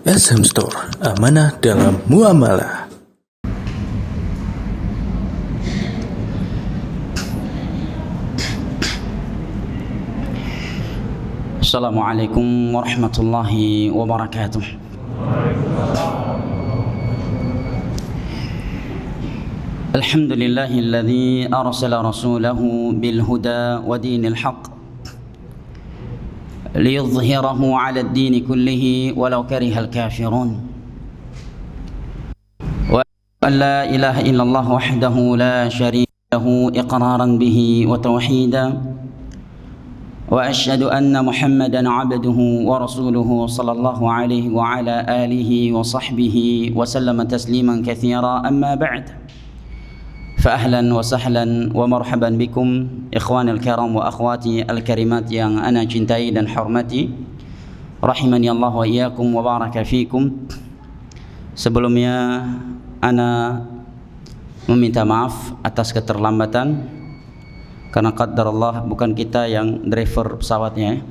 SM Store, amanah dalam muamalah. Assalamualaikum warahmatullahi wabarakatuh. Alhamdulillahilladzi arsala rasulahu bil huda wa dinil haqq liyudhhirahu 'ala ad-din kullihi walau karihal kafirun. Wa la ilaha illallah wahdahu la syarika lahu iqraran bihi wa tauhida. Wa asyhadu anna Muhammadan 'abduhu wa rasuluhu sallallahu alaihi wa ala alihi wa sahbihi wa sallama tasliman katsira, amma ba'd. Fa ahlan wa sahlan wa marhaban bikum ikhwanil kiram wa akhwati al-karimat yang ana cintai dan hormati, rahimani Allah wa iyyakum wa baraka fikum. Sebelumnya ana meminta maaf atas keterlambatan, karena qaddar Allah bukan kita yang driver pesawatnya.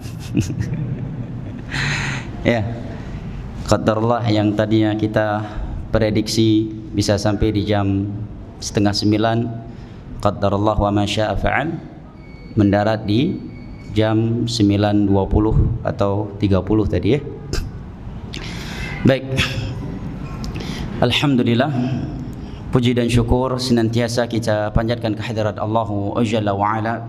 Ya, qaddar Allah yang tadinya kita prediksi bisa sampai di jam 8:30, qaddar Allah wa ma syaa fa'al, mendarat di jam 9:20 atau 30 tadi ya. Baik, alhamdulillah, puji dan syukur senantiasa kita panjatkan kehadirat Allah Jalla wa Ala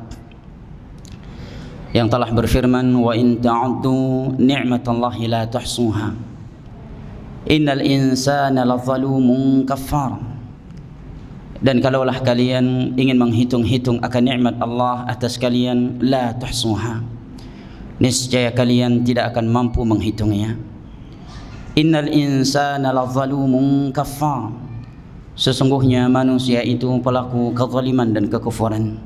yang telah berfirman, wa in ta'uddu ni'matallahi la tuhsuha innal insana lazalumun kafar. Dan kalaulah kalian ingin menghitung-hitung akan nikmat Allah atas kalian, la tuhsuha, niscaya kalian tidak akan mampu menghitungnya. Innal insana lazalumun kafar, sesungguhnya manusia itu pelaku kezaliman dan kekufuran.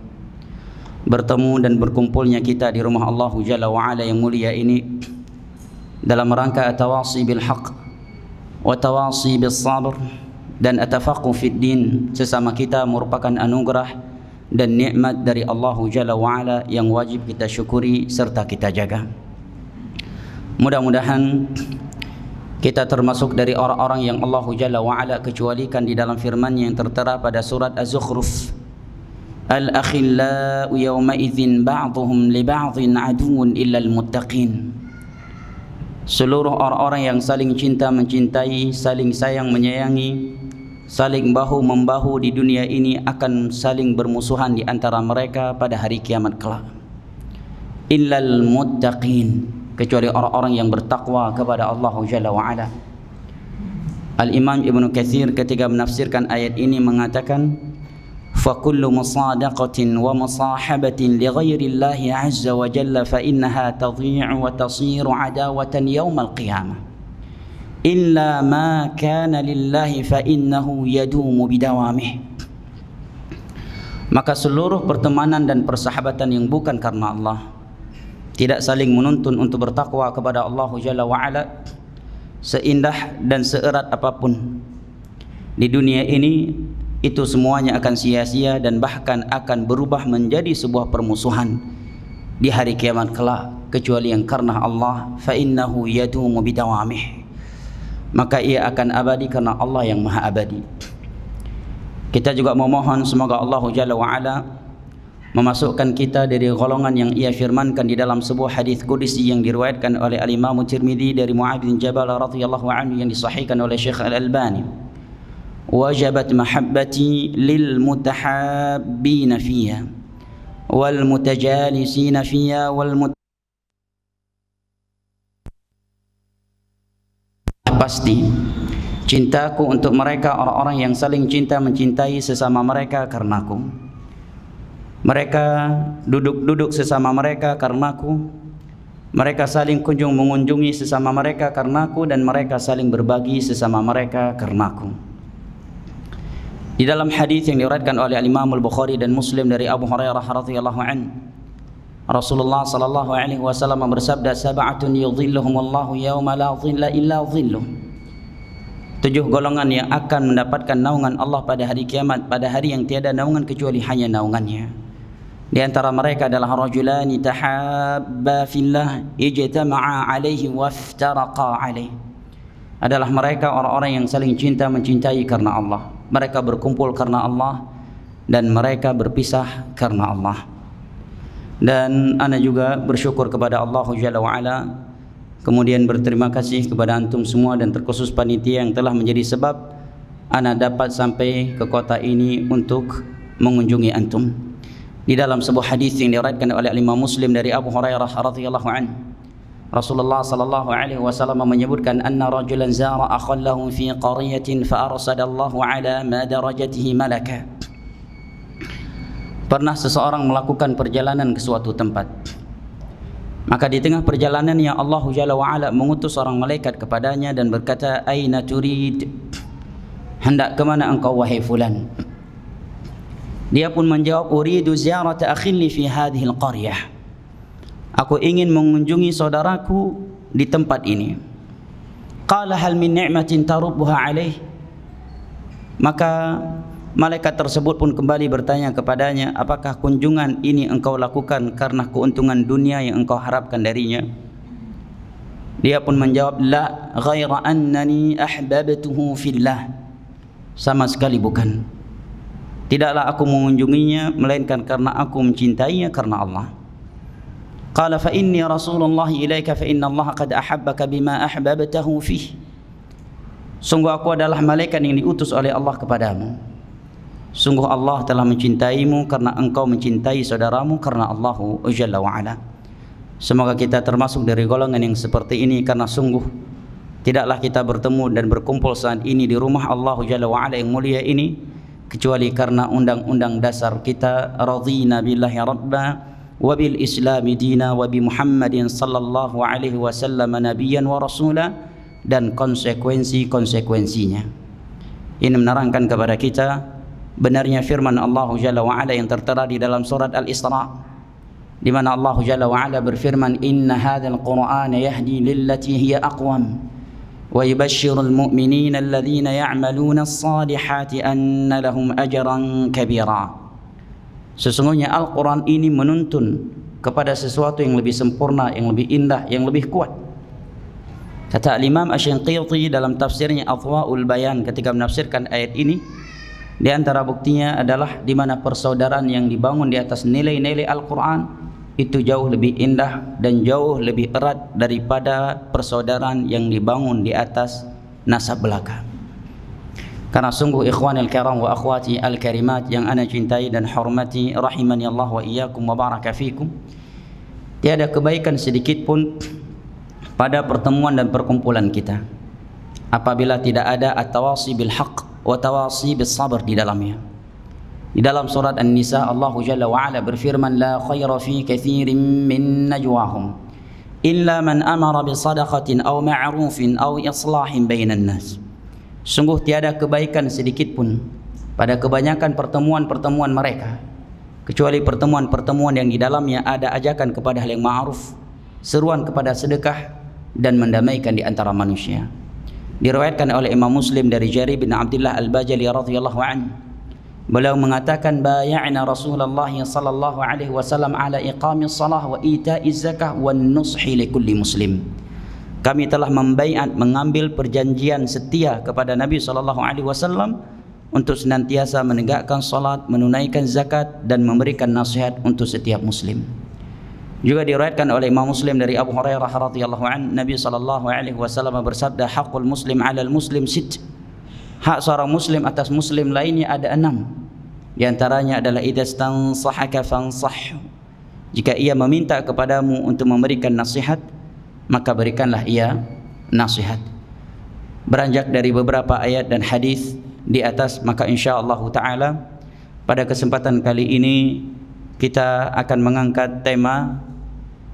Bertemu dan berkumpulnya kita di rumah Allah Jalla wa Ala yang mulia ini dalam rangka atawasi bil haq wa tawasi bis sabr dan atafaqu fid din, sesama kita merupakan anugerah dan nikmat dari Allah Jalla wa Ala yang wajib kita syukuri serta kita jaga. Mudah-mudahan kita termasuk dari orang-orang yang Allah Jalla wa Ala kecualikan di dalam firman-Nya yang tertera pada surat Az-Zukhruf, al-akhillau yawma idzin ba'dhum li ba'dhin aduwwun illal muttaqin. Seluruh orang-orang yang saling cinta mencintai, saling sayang menyayangi, saling bahu-membahu di dunia ini akan saling bermusuhan di antara mereka pada hari kiamat kelak. Illal muttaqin, kecuali orang-orang yang bertakwa kepada Allah Jalla wa Ala. Al-Imam Ibnu Katsir ketika menafsirkan ayat ini mengatakan, fa kullu musadaqatin wa musahabatin li ghairillahi azza wa jalla fa innaha tadhi'u wa tasiru adawatan yaumal qiyamah illa ma kana lillahi fa innahu yadumu bidawamih. Maka seluruh pertemanan dan persahabatan yang bukan karena Allah, tidak saling menuntun untuk bertakwa kepada Allah Jalla wa Ala, seindah dan seerat apapun di dunia ini, itu semuanya akan sia-sia dan bahkan akan berubah menjadi sebuah permusuhan di hari kiamat kelak, kecuali yang karena Allah, fa innahu yadumu bidawamih, maka ia akan abadi karena Allah yang maha abadi. Kita juga memohon semoga Allah Jalla wa Ala memasukkan kita dari golongan yang ia firmankan di dalam sebuah hadis qudsi yang diriwayatkan oleh Al-Imam Tirmidzi dari Mu'adz bin Jabal radhiyallahu anhu yang disahihkan oleh Syekh Al-Albani, wajabat mahabbati lil mutahabbina fiha wal mutajalisina fiha wal pasti cintaku untuk mereka orang-orang yang saling cinta mencintai sesama mereka karenaku. Mereka duduk-duduk sesama mereka karenaku. Mereka saling kunjung mengunjungi sesama mereka karenaku, dan mereka saling berbagi sesama mereka karenaku. Di dalam hadis yang diriwayatkan oleh Imam Al-Bukhari dan Muslim dari Abu Hurairah radhiyallahu anhu, Rasulullah sallallahu alaihi wasallam bersabda, sab'atun yudhilluhumullahu yauma la dhilla illa dhilluh. 7 golongan yang akan mendapatkan naungan Allah pada hari kiamat, pada hari yang tiada naungan kecuali hanya naungannya. Di antara mereka adalah rajulani tahabba fillah ijtama'a alaihi waftaraqa alaihi. adalah mereka orang-orang yang saling cinta mencintai karena Allah. Mereka berkumpul karena Allah dan mereka berpisah karena Allah. Dan ana juga bersyukur kepada Allah Jalla wa'ala, kemudian berterima kasih kepada antum semua dan terkhusus panitia yang telah menjadi sebab ana dapat sampai ke kota ini untuk mengunjungi antum. Di dalam sebuah hadis yang diriwayatkan oleh Imam Muslim dari Abu Hurairah radhiyallahu anhu, Rasulullah sallallahu alaihi wasallam menyebutkan anna rajulan zara akhan lahu fi qaryatin fa arsadallahu ala ma darajatihi malaka. Pernah seseorang melakukan perjalanan ke suatu tempat, maka di tengah perjalanannya Allah Jalla wa ala mengutus seorang malaikat kepadanya dan berkata, aina turid, hendak ke mana engkau wahai fulan? Dia pun menjawab, uridu ziyarata akhin li fi hadhihi alqaryah, aku ingin mengunjungi saudaraku di tempat ini. Qala hal min ni'matin tarubbuha alaih, maka malaikat tersebut pun kembali bertanya kepadanya, apakah kunjungan ini engkau lakukan karena keuntungan dunia yang engkau harapkan darinya? Dia pun menjawab, la ghaira annani ahbabtuhu fillah, sama sekali bukan, tidaklah aku mengunjunginya melainkan karena aku mencintainya karena Allah. Qala fa inni rasulullah ilaika fa inna Allah qad ahabbaka bima ahbabtahu fih, sungguh aku adalah malaikat yang diutus oleh Allah kepadamu. Sungguh Allah telah mencintaimu karena engkau mencintai saudaramu karena Allah Jalla wa ala. Semoga kita termasuk dari golongan yang seperti ini, karena sungguh tidaklah kita bertemu dan berkumpul saat ini di rumah Allah Jalla wa ala yang mulia ini kecuali karena undang-undang dasar kita, radhina billahi rabba wa bil islami dina wa bi Muhammadin sallallahu alaihi wasallam nabiyyan wa rasula, dan konsekuensi-konsekuensinya. Ini menerangkan kepada kita benarnya firman Allah Jalla wa ala yang tertera di dalam surat Al-Isra, di mana Allah Jalla wa ala berfirman, inna hadzal qur'ana yahdi lillati hiya aqwam wa yubashshirul mu'minina alladhina ya'maluna as-salihati anna lahum ajran kabira. Sesungguhnya Al-Quran ini menuntun kepada sesuatu yang lebih sempurna, yang lebih indah, yang lebih kuat. Kata Imam Asy-Syanqiti dalam tafsirnya Adwaul Bayan ketika menafsirkan ayat ini, di antara buktinya adalah di mana persaudaraan yang dibangun di atas nilai-nilai Al-Quran itu jauh lebih indah dan jauh lebih erat daripada persaudaraan yang dibangun di atas nasab belaka. Karena sungguh ikhwanil kiram wa akhwati al-karimat yang ana cintai dan hormati, rahimani Allah wa iyyakum wa baraka fikum, tiada kebaikan sedikit pun pada pertemuan dan perkumpulan kita apabila tidak ada at-tawasi bil haqq wa tawasi bis sabr di dalamnya. Di dalam surat An-Nisa Allah Jalla wa ala berfirman, la khaira fi katsirin min najwahum illa man amara bi sadaqatin aw ma'rufin aw islahin bainan nas. Sungguh tiada kebaikan sedikit pun pada kebanyakan pertemuan-pertemuan mereka kecuali pertemuan-pertemuan yang di dalamnya ada ajakan kepada hal yang ma'ruf, seruan kepada sedekah, dan mendamaikan di antara manusia. Diriwayatkan oleh Imam Muslim dari Jarir bin Abdullah Al-Bajali radhiyallahu anhu, beliau mengatakan, bay'ana Rasulullah sallallahu alaihi wasallam ala iqamis shalah wa ita'iz zakah wan nushi likulli muslim. Kami telah membaiat, mengambil perjanjian setia kepada Nabi sallallahu alaihi wasallam untuk senantiasa menegakkan salat, menunaikan zakat, dan memberikan nasihat untuk setiap muslim. Juga diriwayatkan oleh Imam Muslim dari Abu Hurairah radhiyallahu anhu, Nabi sallallahu alaihi wasallam bersabda, haqqul muslim 'alal muslim sit. Hak seorang muslim atas muslim lainnya ada 6. Di antaranya adalah idza stansahaka fansah. Jika ia meminta kepadamu untuk memberikan nasihat, maka berikanlah ia nasihat. Beranjak dari beberapa ayat dan hadis di atas, maka insyaallah taala pada kesempatan kali ini kita akan mengangkat tema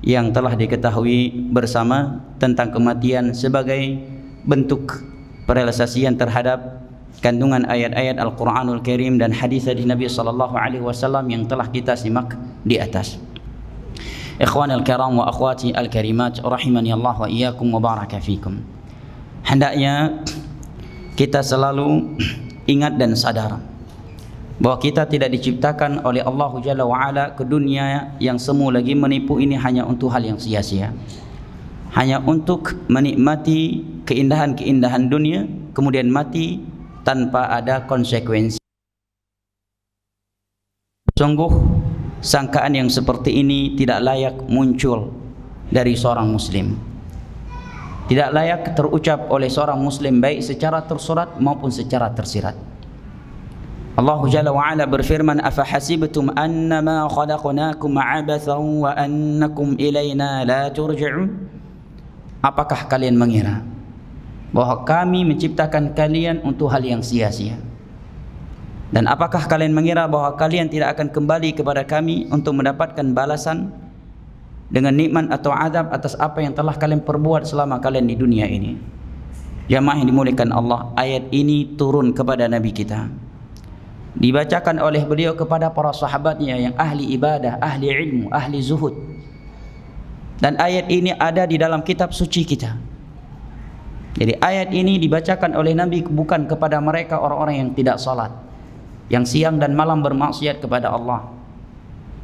yang telah diketahui bersama tentang kematian sebagai bentuk perealisasian terhadap kandungan ayat-ayat Al-Quranul Karim dan hadis-hadis Nabi sallallahu alaihi wasallam yang telah kita simak di atas. Ikhwanil kiram wa akhwati al-karimat, rahimani Allah wa iyyakum wa baraka fikum. Hendaknya kita selalu ingat dan sadar bahwa kita tidak diciptakan oleh Allah Jalla wa ala ke dunia yang semu lagi menipu ini hanya untuk hal yang sia-sia, hanya untuk menikmati keindahan-keindahan dunia kemudian mati tanpa ada konsekuensi. Sungguh sangkaan yang seperti ini tidak layak muncul dari seorang muslim, tidak layak terucap oleh seorang muslim baik secara tersurat maupun secara tersirat. Allah Jalla wa Ala berfirman, afahasibtum annama khalaqnakum abathan wa annakum ilaina la turja'un. Apakah kalian mengira bahwa kami menciptakan kalian untuk hal yang sia-sia? Dan apakah kalian mengira bahwa kalian tidak akan kembali kepada kami untuk mendapatkan balasan dengan nikmat atau azab atas apa yang telah kalian perbuat selama kalian di dunia ini? Jamaah yang dimuliakan Allah, ayat ini turun kepada Nabi kita, dibacakan oleh beliau kepada para sahabatnya yang ahli ibadah, ahli ilmu, ahli zuhud. Dan ayat ini ada di dalam kitab suci kita. Jadi ayat ini dibacakan oleh Nabi bukan kepada mereka orang-orang yang tidak salat, yang siang dan malam bermaksiat kepada Allah,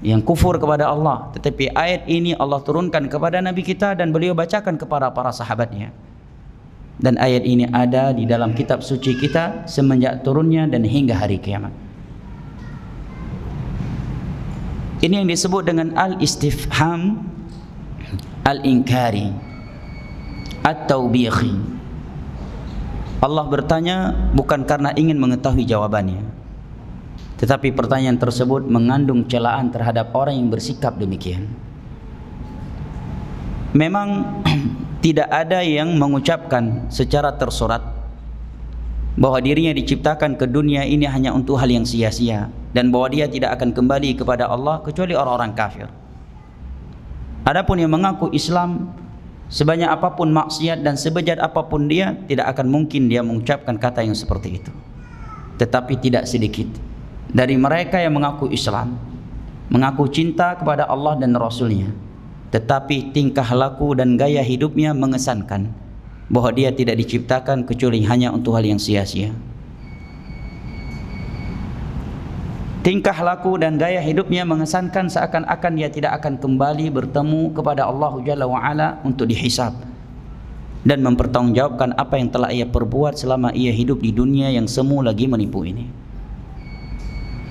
yang kufur kepada Allah. Tetapi ayat ini Allah turunkan kepada Nabi kita dan beliau bacakan kepada para sahabatnya. Dan ayat ini ada di dalam kitab suci kita semenjak turunnya dan hingga hari kiamat. Ini yang disebut dengan al-istifham al-inkari at-taubihi. Allah bertanya bukan karena ingin mengetahui jawabannya, tetapi pertanyaan tersebut mengandung celaan terhadap orang yang bersikap demikian. Memang tidak ada yang mengucapkan secara tersurat bahwa dirinya diciptakan ke dunia ini hanya untuk hal yang sia-sia dan bahwa dia tidak akan kembali kepada Allah kecuali orang-orang kafir. Adapun yang mengaku Islam, sebanyak apapun maksiat dan sebejat apapun dia, tidak akan mungkin dia mengucapkan kata yang seperti itu. Tetapi tidak sedikit dari mereka yang mengaku Islam, mengaku cinta kepada Allah dan Rasulnya, tetapi tingkah laku dan gaya hidupnya mengesankan bahwa dia tidak diciptakan kecuali hanya untuk hal yang sia-sia. Tingkah laku dan gaya hidupnya mengesankan seakan-akan dia tidak akan kembali bertemu kepada Allah Jalla wa Ala untuk dihisab dan mempertanggungjawabkan apa yang telah ia perbuat selama ia hidup di dunia yang semu lagi menipu ini.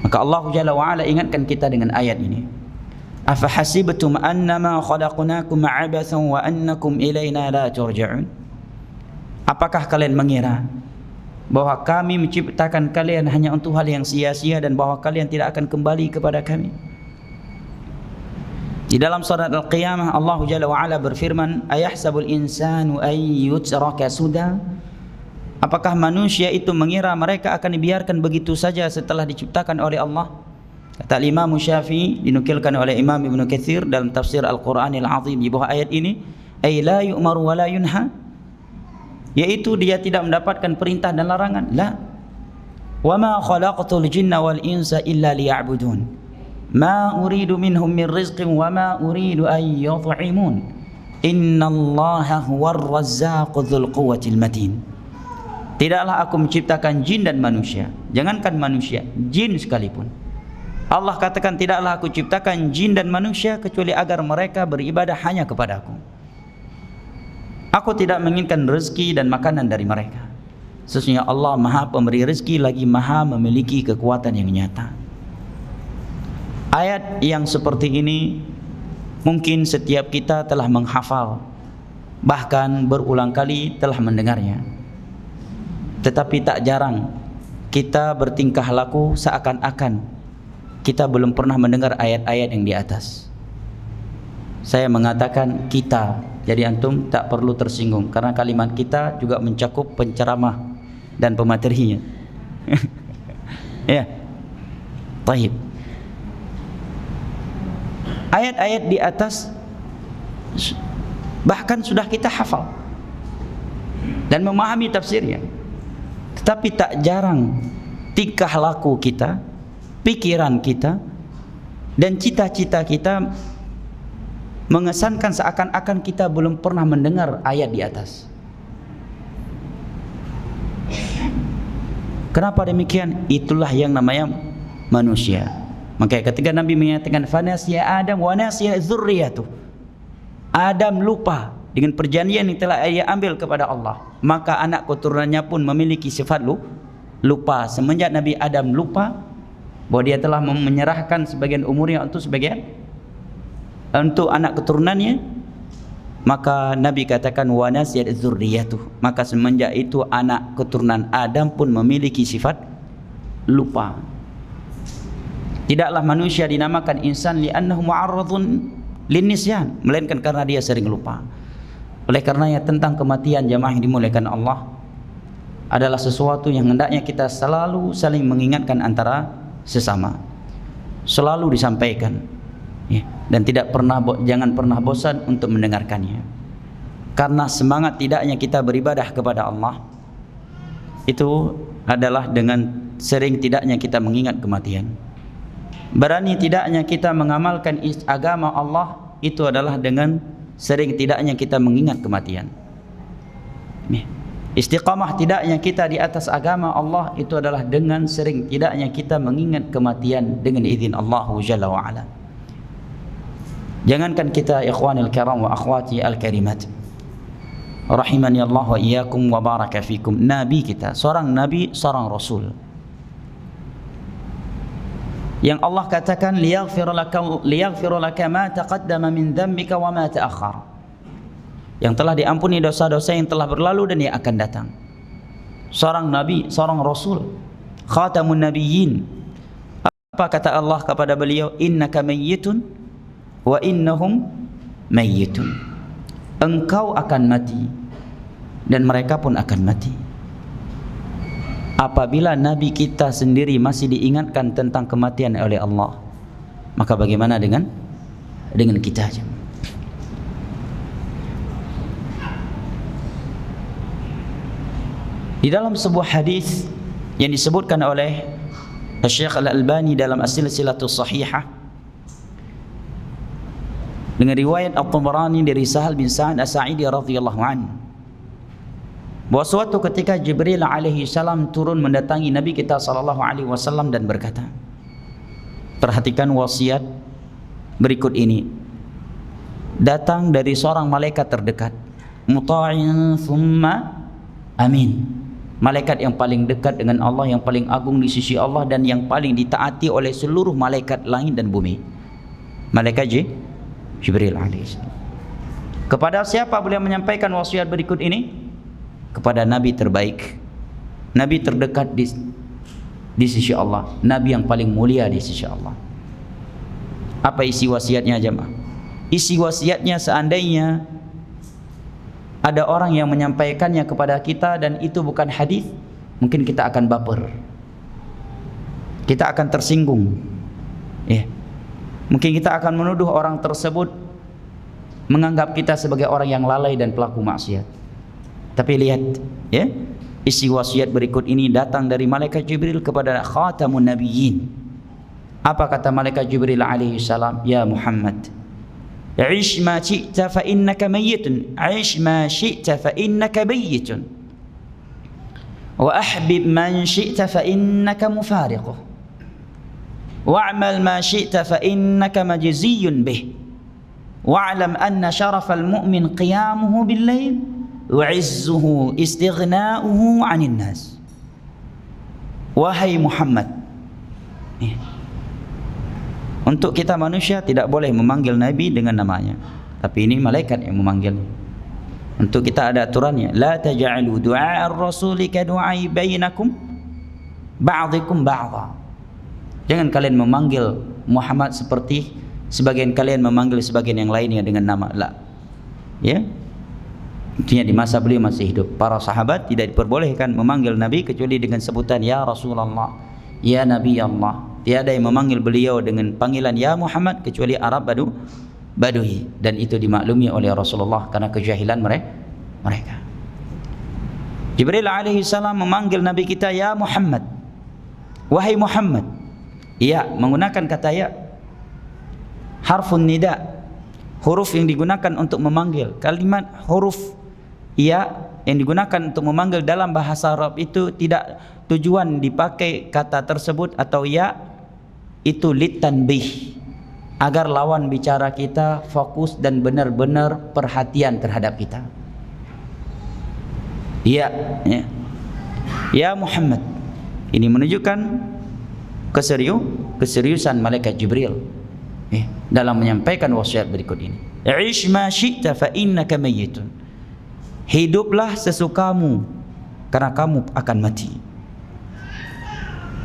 Maka Allah Jalla wa Ala ingatkan kita dengan ayat ini, afahasibtum annama khalaqnakum abathan wa annakum ilaina la turja'un. Apakah kalian mengira bahwa kami menciptakan kalian hanya untuk hal yang sia-sia dan bahwa kalian tidak akan kembali kepada kami? Di dalam surat Al-Qiyamah Allah Jalla wa Ala berfirman, ayahsabul insanu ay yutraka suda. Apakah manusia itu mengira mereka akan dibiarkan begitu saja setelah diciptakan oleh Allah? Kata Imam Syafi'i, dinukilkan oleh Imam Ibn Katsir dalam tafsir Al-Quranil Azim di bawah ayat ini, ay la yu'maru wa la yunha, yaitu dia tidak mendapatkan perintah dan larangan. La, wa ma khalaqtul jinna wal insa illa liya'budun ma uridu minhum min rizqin wa ma uridu an yut'imun innallaha huwar razzaqu dzul quwwatil matin. Tidaklah aku menciptakan jin dan manusia, jangankan manusia, jin sekalipun. Allah katakan tidaklah aku ciptakan jin dan manusia kecuali agar mereka beribadah hanya kepadaku. Aku tidak menginginkan rezeki dan makanan dari mereka. Sesungguhnya Allah Maha Pemberi rezeki lagi Maha memiliki kekuatan yang nyata. Ayat yang seperti ini mungkin setiap kita telah menghafal, bahkan berulang kali telah mendengarnya. Tetapi tak jarang kita bertingkah laku seakan-akan kita belum pernah mendengar ayat-ayat yang di atas. Saya mengatakan kita, jadi antum tak perlu tersinggung karena kalimat kita juga mencakup penceramah dan pematerinya. Ya. Baik. Ayat-ayat di atas bahkan sudah kita hafal dan memahami tafsirnya. Tetapi tak jarang tingkah laku kita, pikiran kita dan cita-cita kita mengesankan seakan-akan kita belum pernah mendengar ayat di atas. Kenapa demikian? Itulah yang namanya manusia. Maka ketika Nabi menyatakan fanasiya Adam wa nasiya dzurriyyatuh, Adam lupa dengan perjanjian yang telah ia ambil kepada Allah, maka anak keturunannya pun memiliki sifat lupa. Semenjak Nabi Adam lupa bahwa dia telah menyerahkan sebagian umurnya untuk anak keturunannya, maka Nabi katakan wa nasiyat dzurriyyatuh, maka semenjak itu anak keturunan Adam pun memiliki sifat lupa. Tidaklah manusia dinamakan insan li'annahu mu'arradun linnisyan, melainkan karena dia sering lupa. Oleh karenanya tentang kematian jamaah yang dimuliakan Allah adalah sesuatu yang hendaknya kita selalu saling mengingatkan antara sesama, selalu disampaikan, ya, dan jangan pernah bosan untuk mendengarkannya. Karena semangat tidaknya kita beribadah kepada Allah itu adalah dengan sering tidaknya kita mengingat kematian. Berani tidaknya kita mengamalkan agama Allah itu adalah dengan sering tidaknya kita mengingat kematian. Istiqamah tidaknya kita di atas agama Allah itu adalah dengan sering tidaknya kita mengingat kematian dengan izin Allah Jalla wa Ala. Jangankan kita ikhwanil kiram wa akhwati al-karimat, rahimani Allah wa iyyakum wa baraka fikum, nabi kita, seorang nabi, seorang rasul yang Allah katakan liyaghfir laka ma taqaddama min dhanbika wa ma ta'akhkhar, yang telah diampuni dosa-dosa yang telah berlalu dan yang akan datang. Seorang nabi, seorang rasul, khatamun nabiyyin. Apa kata Allah kepada beliau? Innaka mayyitun wa innahum mayyitun. Engkau akan mati dan mereka pun akan mati. Apabila Nabi kita sendiri masih diingatkan tentang kematian oleh Allah, maka bagaimana dengan kita aja? Di dalam sebuah hadis yang disebutkan oleh Syekh Al-Albani dalam As-Silsilatus Shahihah dengan riwayat At-Tabarani dari Sahal bin Sa'ad As-Sa'idi radhiyallahu anhu, bahwa suatu ketika Jibril alaihi salam turun mendatangi Nabi kita sallallahu alaihi wasallam dan berkata, perhatikan wasiat berikut ini, datang dari seorang malaikat terdekat, muta'in thumma amin, malaikat yang paling dekat dengan Allah, yang paling agung di sisi Allah dan yang paling ditaati oleh seluruh malaikat langit dan bumi, malaikat Jibril alaihi salam. Kepada siapa beliau menyampaikan wasiat berikut ini? Kepada Nabi terbaik, Nabi terdekat di sisi Allah, Nabi yang paling mulia di sisi Allah. Apa isi wasiatnya jemaah? Isi wasiatnya, seandainya ada orang yang menyampaikannya kepada kita dan itu bukan hadis, mungkin kita akan baper, kita akan tersinggung, ya. Mungkin kita akan menuduh orang tersebut, menganggap kita sebagai orang yang lalai dan pelaku maksiat. Tapi lihat, ya, isi wasiat berikut ini datang dari malaikat Jibril kepada khatamun nabiyyin. Apa kata malaikat Jibril alaihi salam? Ya Muhammad, ish ma syi'ta fa innaka mayyitun, ish ma syi'ta fa innaka mayyitun, wa ahbib man syi'ta fa innaka mufariquh, wa'mal ma syi'ta fa innaka majziyun bih, wa'lam anna syarafal mu'min qiyamuhu bil lail wa 'izzuhu istighna'uhu 'anil nas. Wahai Muhammad, untuk kita manusia tidak boleh memanggil Nabi dengan namanya, tapi ini malaikat yang memanggilnya. Untuk kita ada aturannya, la taj'alu du'a ar-rasuli ka du'ai bainakum ba'dikum ba'dha. Jangan kalian memanggil Muhammad seperti sebagian kalian memanggil sebagian yang lainnya dengan nama la. Ya. Intinya di masa beliau masih hidup, para sahabat tidak diperbolehkan memanggil Nabi kecuali dengan sebutan ya Rasulullah, ya Nabi Allah. Tiada yang memanggil beliau dengan panggilan ya Muhammad kecuali Arab Badui, dan itu dimaklumi oleh Rasulullah karena kejahilan mereka. Jibril alaihi salam memanggil Nabi kita ya Muhammad, wahai Muhammad. Ya, menggunakan kata ya, harfun nida, huruf yang digunakan untuk memanggil. Kalimat huruf ya yang digunakan untuk memanggil dalam bahasa Arab itu tidak tujuan dipakai kata tersebut atau ya itu litanbih, agar lawan bicara kita fokus dan benar-benar perhatian terhadap kita. Ya, ya. Ya Muhammad. Ini menunjukkan keseriusan malaikat Jibril dalam menyampaikan wasiat berikut ini. Ish ma syi'ta fa innaka mayyitun. Hiduplah sesukamu karena kamu akan mati.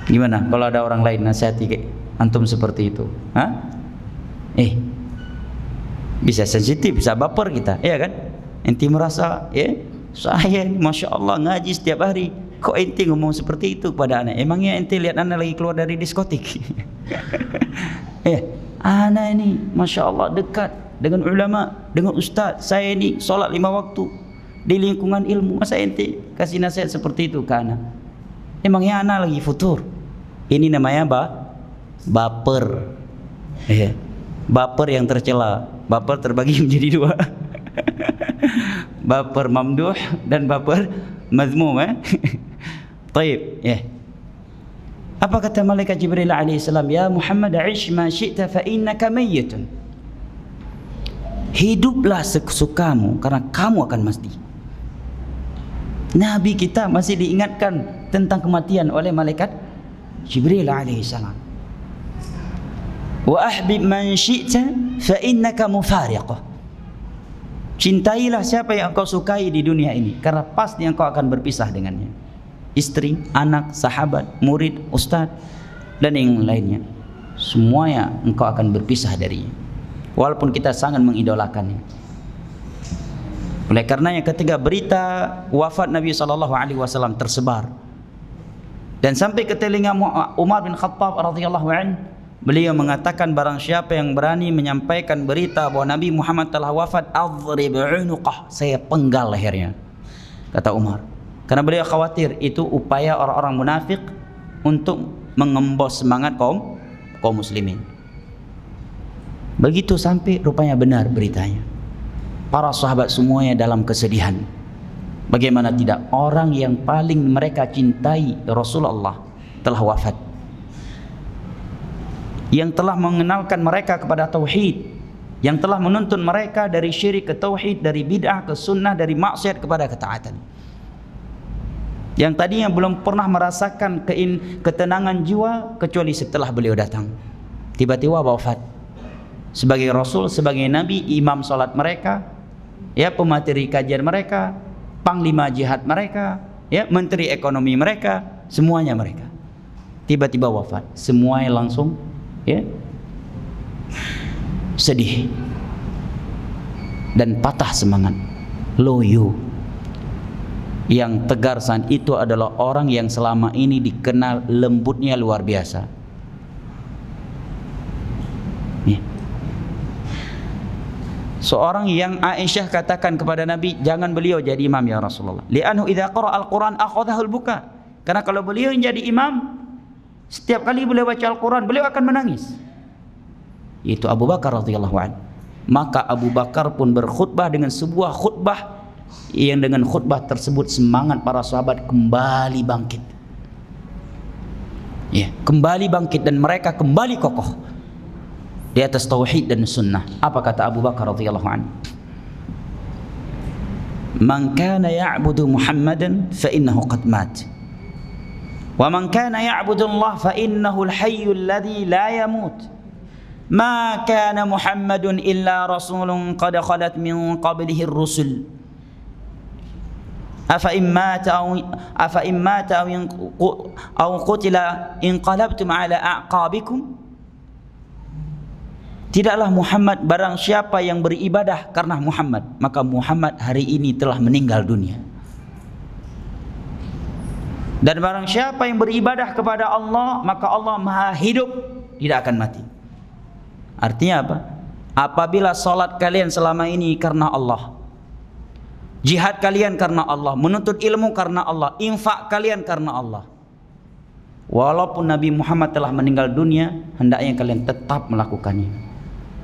Gimana kalau ada orang lain nasihati antum seperti itu? Hah? Bisa sensitif, bisa baper kita, ya kan? Enti merasa, saya ini Masya Allah ngaji setiap hari, kok enti ngomong seperti itu kepada anak? Emangnya enti lihat anak lagi keluar dari diskotik? Anak ini Masya Allah dekat dengan ulama, dengan ustaz. Saya ini sholat 5 waktu di lingkungan ilmu. Masa enti kasih nasihat seperti itu ke anak? Emangnya anak lagi futur? Ini namanya baper. Baper yang tercela. Baper terbagi menjadi 2. Baper mamduh dan baper mazmum. Taib. Apa kata malaikat Jibril alaihissalam? Ya Muhammad, ish ma syi'ta fa innaka mayyitun. Hiduplah sesukamu karena kamu akan mati. Nabi kita masih diingatkan tentang kematian oleh malaikat Jibril alaihissalam. Wa ahbib man syi'ta fa innaka mufariqah. Cintailah siapa yang engkau sukai di dunia ini, karena pasti engkau akan berpisah dengannya. Istri, anak, sahabat, murid, ustaz, dan yang lainnya. Semuanya engkau akan berpisah darinya, walaupun kita sangat mengidolakannya. Oleh karenanya ketika berita wafat Nabi SAW tersebar dan sampai ke telinga Umar bin Khattab radhiyallahu anhu, beliau mengatakan, barang siapa yang berani menyampaikan berita bahwa Nabi Muhammad telah wafat, adrib unuqah, saya penggal lehernya, kata Umar. Karena beliau khawatir itu upaya orang-orang munafik untuk mengembos semangat kaum muslimin. Begitu sampai rupanya benar beritanya. Para sahabat semuanya dalam kesedihan. Bagaimana tidak, orang yang paling mereka cintai, Rasulullah, telah wafat. Yang telah mengenalkan mereka kepada tauhid, yang telah menuntun mereka dari syirik ke tauhid, dari bid'ah ke sunnah, dari maksiat kepada ketaatan. Yang tadinya belum pernah merasakan ketenangan jiwa kecuali setelah beliau datang, tiba-tiba wafat. Sebagai Rasul, sebagai Nabi, imam salat mereka, pemateri kajian mereka, panglima jihad mereka, menteri ekonomi mereka, semuanya mereka tiba-tiba wafat. Semuanya langsung sedih dan patah semangat. Loyo. Yang tegar saat itu adalah orang yang selama ini dikenal lembutnya luar biasa. Seorang yang Aisyah katakan kepada Nabi, jangan beliau jadi imam ya Rasulullah. Li'anhu idza qara'a al-Quran akhadhahu al-buka. Karena kalau beliau yang jadi imam, setiap kali beliau baca Al-Quran, beliau akan menangis. Itu Abu Bakar radhiyallahu anhu. Maka Abu Bakar pun berkhutbah dengan sebuah khutbah yang dengan khutbah tersebut semangat para sahabat kembali bangkit. Kembali bangkit dan mereka kembali kokoh di atas tauhid dan sunnah. Apa kata Abu Bakar radhiyallahu anhu? Man kana ya'budu Muhammadan fa innahu qad mat. Wa man kana ya'budu Allah fa innahu al-hayyul ladzi la yamut. Ma kana Muhammadun illa rasulun qad khalat min qablihi ar-rusul. Afa immata aw qutila inqalabtum ala a'qabikum. Tidaklah Muhammad barang siapa yang beribadah karena Muhammad, maka Muhammad hari ini telah meninggal dunia. Dan barang siapa yang beribadah kepada Allah, maka Allah Maha hidup, tidak akan mati. Artinya apa? Apabila salat kalian selama ini karena Allah, jihad kalian karena Allah, menuntut ilmu karena Allah, infak kalian karena Allah, walaupun Nabi Muhammad telah meninggal dunia, hendaknya kalian tetap melakukannya.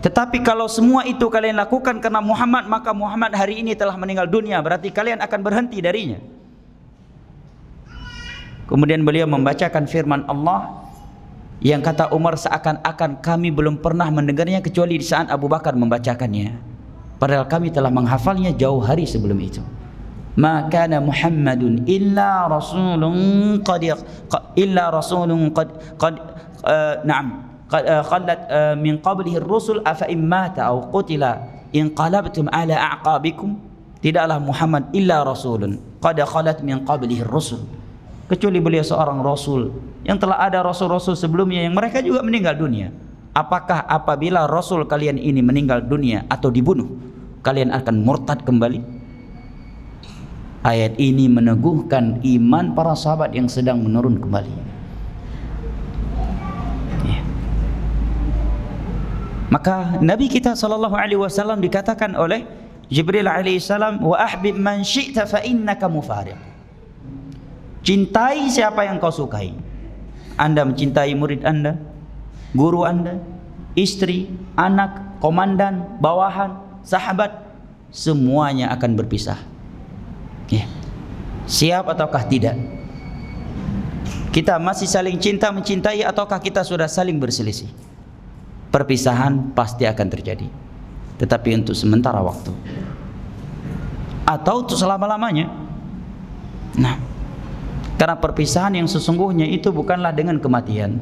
Tetapi kalau semua itu kalian lakukan karena Muhammad, maka Muhammad hari ini telah meninggal dunia, berarti kalian akan berhenti darinya. Kemudian beliau membacakan firman Allah, yang kata Umar seakan-akan kami belum pernah mendengarnya kecuali di saat Abu Bakar membacakannya, padahal kami telah menghafalnya jauh hari sebelum itu. Ma kana Muhammadun illa rasulun qad khallat min qablihi ar-rusul afa in mata aw qutila inqalabtum ala a'qabikum. Tidaklah Muhammad illa rasulun qad khalat min qablihi ar-rusul, kecuali beliau seorang rasul yang telah ada rasul-rasul sebelumnya yang mereka juga meninggal dunia. Apakah apabila rasul kalian ini meninggal dunia atau dibunuh, kalian akan murtad kembali? Ayat ini meneguhkan iman para sahabat yang sedang menurun kembali. Ya. Maka Nabi kita sallallahu alaihi wasallam dikatakan oleh Jibril alaihi salam, wa ahbib man syi'ta fa innaka mufariq. Cintai siapa yang kau sukai. Anda mencintai murid Anda, guru Anda, istri, anak, komandan, bawahan, sahabat, semuanya akan berpisah. Ya. Siap ataukah tidak? Kita masih saling cinta mencintai ataukah kita sudah saling berselisih? Perpisahan pasti akan terjadi, tetapi untuk sementara waktu atau untuk selama-lamanya. Nah, karena perpisahan yang sesungguhnya itu bukanlah dengan kematian,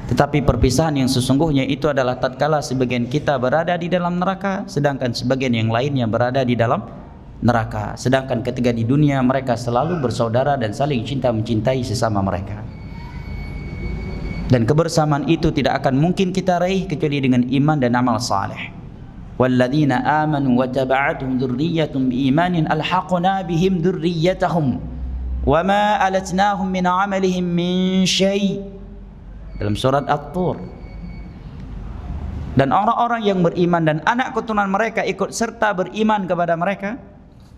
tetapi perpisahan yang sesungguhnya itu adalah tatkala sebagian kita berada di dalam neraka, sedangkan sebagian yang lainnya berada di dalam neraka. Sedangkan ketika di dunia mereka selalu bersaudara dan saling cinta mencintai sesama mereka. Dan kebersamaan itu tidak akan mungkin kita raih kecuali dengan iman dan amal saleh. Walladzina amanu wa taba'atuhum dzurriyyatuhum biimanin alhaqna bihim dzurriyyatahum wama alatnahum min 'amalihim min syai', dalam surat At-Tur. Dan orang-orang yang beriman dan anak keturunan mereka ikut serta beriman kepada mereka,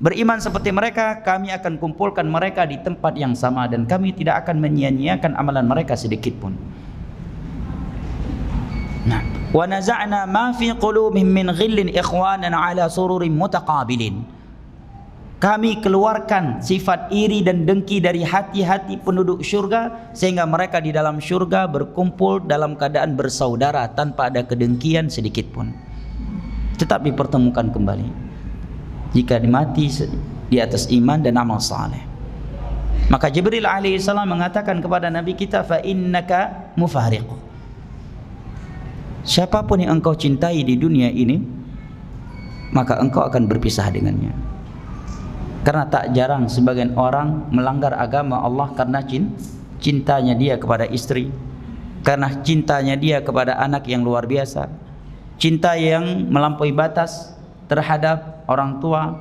beriman seperti mereka, kami akan kumpulkan mereka di tempat yang sama dan kami tidak akan menyia-nyiakan amalan mereka sedikit pun. Nah, wa naza'na ma fi qulubihim min ghillin ikhwanan ala sururin mutaqabilin. Kami keluarkan sifat iri dan dengki dari hati-hati penduduk syurga, sehingga mereka di dalam syurga berkumpul dalam keadaan bersaudara tanpa ada kedengkian sedikit pun. Tetap dipertemukan kembali jika mati di atas iman dan amal saleh. Maka Jibril alaihissalam mengatakan kepada Nabi kita, fa innaka mufariq. Siapapun yang engkau cintai di dunia ini, maka engkau akan berpisah dengannya. Karena tak jarang sebagian orang melanggar agama Allah karena cintanya dia kepada istri, karena cintanya dia kepada anak yang luar biasa, cinta yang melampaui batas terhadap orang tua,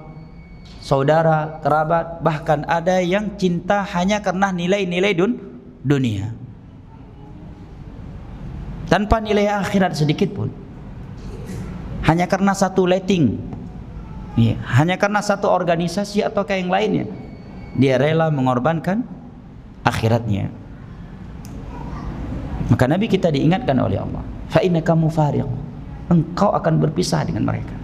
saudara, kerabat, bahkan ada yang cinta hanya karena nilai-nilai dunia, tanpa nilai akhirat sedikit pun, hanya karena satu rating. Ya, hanya karena satu organisasi atau yang lainnya dia rela mengorbankan akhiratnya. Maka Nabi kita diingatkan oleh Allah, fa innaka mufariq, engkau akan berpisah dengan mereka.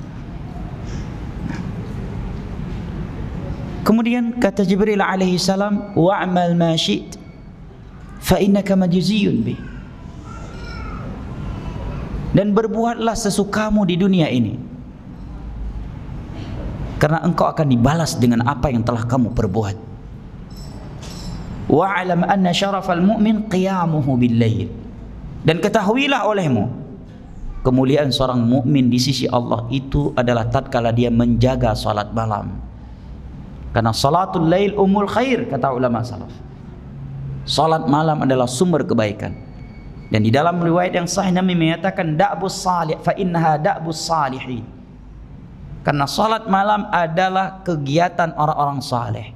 Kemudian kata Jibril alaihi salam, wa'mal ma syi't fa innaka majziyun bih. Dan berbuatlah sesukamu di dunia ini, karena engkau akan dibalas dengan apa yang telah kamu perbuat. Wa'alam anna syarafal mu'min qiyamuhu bil-lail. Dan ketahuilah olehmu, kemuliaan seorang mukmin di sisi Allah itu adalah tatkala dia menjaga salat malam. Karena salatul lail umul khair, kata ulama salaf. Salat malam adalah sumber kebaikan. Dan di dalam riwayat yang sahih Nabi menyatakan da'bus salih fa innaha da'bus salihin. Karena salat malam adalah kegiatan orang-orang saleh.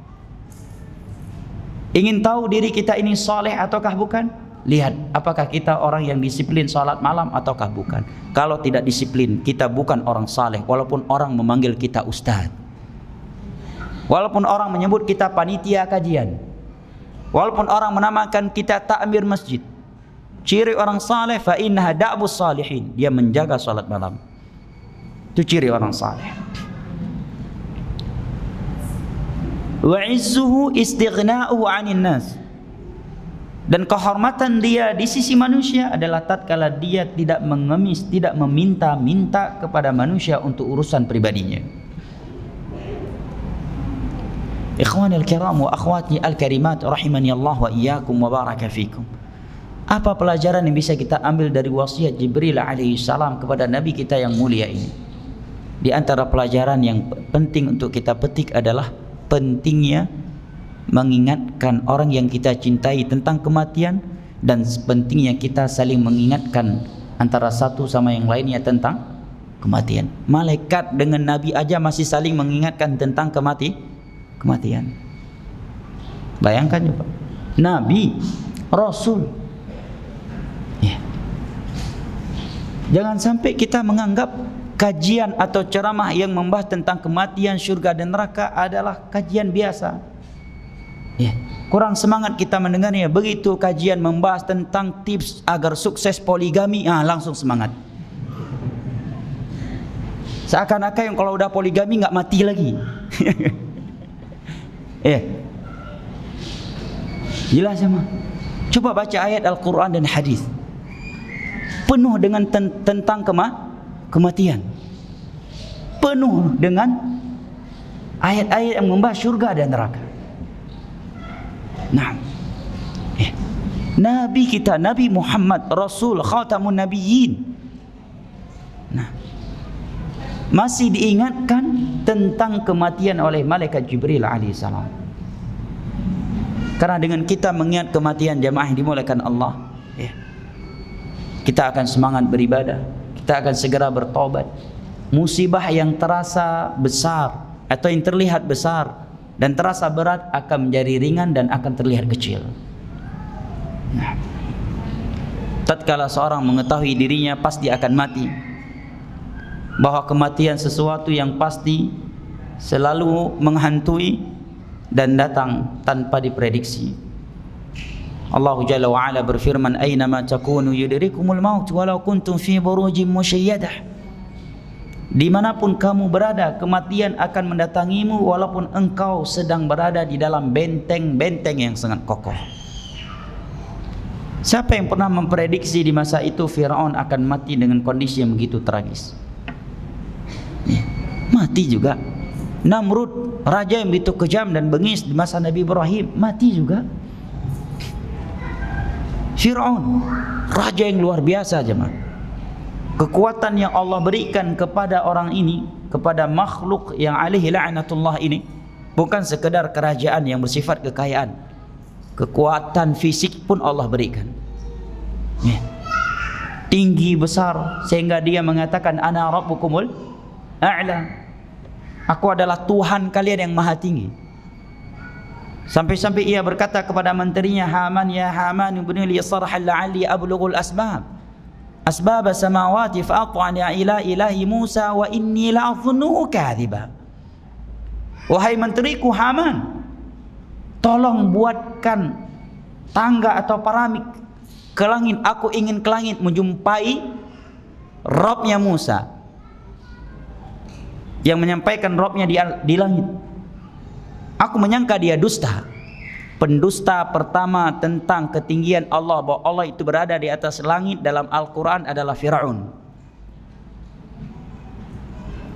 Ingin tahu diri kita ini saleh ataukah bukan? Lihat apakah kita orang yang disiplin salat malam ataukah bukan. Kalau tidak disiplin, kita bukan orang saleh, walaupun orang memanggil kita ustaz, walaupun orang menyebut kita panitia kajian, walaupun orang menamakan kita takmir masjid. Ciri orang saleh fa innaha da'bus salihin, dia menjaga salat malam. Itu ciri orang saleh. Wa izzuhu istighna'uhu 'anil nas. Dan kehormatan dia di sisi manusia adalah tatkala dia tidak mengemis, tidak meminta-minta kepada manusia untuk urusan pribadinya. Ikhwanil kiram wa akhwati al-karimat rahimani Allah wa iyyakum wa baraka fikum. Apa pelajaran yang bisa kita ambil dari wasiat Jibril alaihi salam kepada Nabi kita yang mulia ini? Di antara pelajaran yang penting untuk kita petik adalah pentingnya mengingatkan orang yang kita cintai tentang kematian, dan pentingnya kita saling mengingatkan antara satu sama yang lainnya tentang kematian. Malaikat dengan Nabi aja masih saling mengingatkan tentang kematian. Bayangkan coba, Nabi, Rasul. Ya. Jangan sampai kita menganggap kajian atau ceramah yang membahas tentang kematian, syurga dan neraka adalah kajian biasa. Ya, kurang semangat kita mendengarnya. Begitu kajian membahas tentang tips agar sukses poligami, langsung semangat. Seakan-akan yang kalau udah poligami nggak mati lagi. Jelas sama. Coba baca ayat Al-Quran dan hadis, penuh dengan tentang kematian, penuh dengan ayat-ayat yang membahas syurga dan neraka. Nah, Nabi kita, Nabi Muhammad, Rasul, Khatamun Nabiyyin, masih diingatkan tentang kematian oleh malaikat Jibril alaihissalam. Karena dengan kita mengingat kematian jamaah yang dimuliakan Allah, kita akan semangat beribadah, kita akan segera bertobat. Musibah yang terasa besar atau yang terlihat besar dan terasa berat akan menjadi ringan dan akan terlihat kecil. Tatkala seorang mengetahui dirinya pasti akan mati, bahwa kematian sesuatu yang pasti selalu menghantui dan datang tanpa diprediksi. Allah Jalla wa Ala berfirman, "Aynama takunu yudrikumul maut walau kuntum fi burujin musyayyadah." Dimanapun kamu berada, kematian akan mendatangimu walaupun engkau sedang berada di dalam benteng-benteng yang sangat kokoh. Siapa yang pernah memprediksi di masa itu Fir'aun akan mati dengan kondisi yang begitu tragis? Mati juga. Namrud, raja yang begitu kejam dan bengis di masa Nabi Ibrahim, mati juga. Fir'aun, raja yang luar biasa jemaah. Kekuatan yang Allah berikan kepada orang ini, kepada makhluk yang alaihi la'natullah ini, bukan sekedar kerajaan yang bersifat kekayaan, kekuatan fisik pun Allah berikan. Tinggi besar sehingga dia mengatakan ana rabbukumul a'la, aku adalah Tuhan kalian yang maha tinggi. Sampai-sampai ia berkata kepada menterinya, Haman, ya Haman, ibni li sarhan la'alli ablughul asbab samawati fa'at'ana ila ilahi Musa wa inni la'adhunnuhu kadhiba. Wahai menteriku Haman, tolong buatkan tangga atau paramik ke langit. Aku ingin ke langit menjumpai Rabbnya Musa yang menyampaikan Rabbnya di langit. Aku menyangka dia dusta. Pendusta pertama tentang ketinggian Allah, bahwa Allah itu berada di atas langit dalam Al-Quran adalah Fir'aun.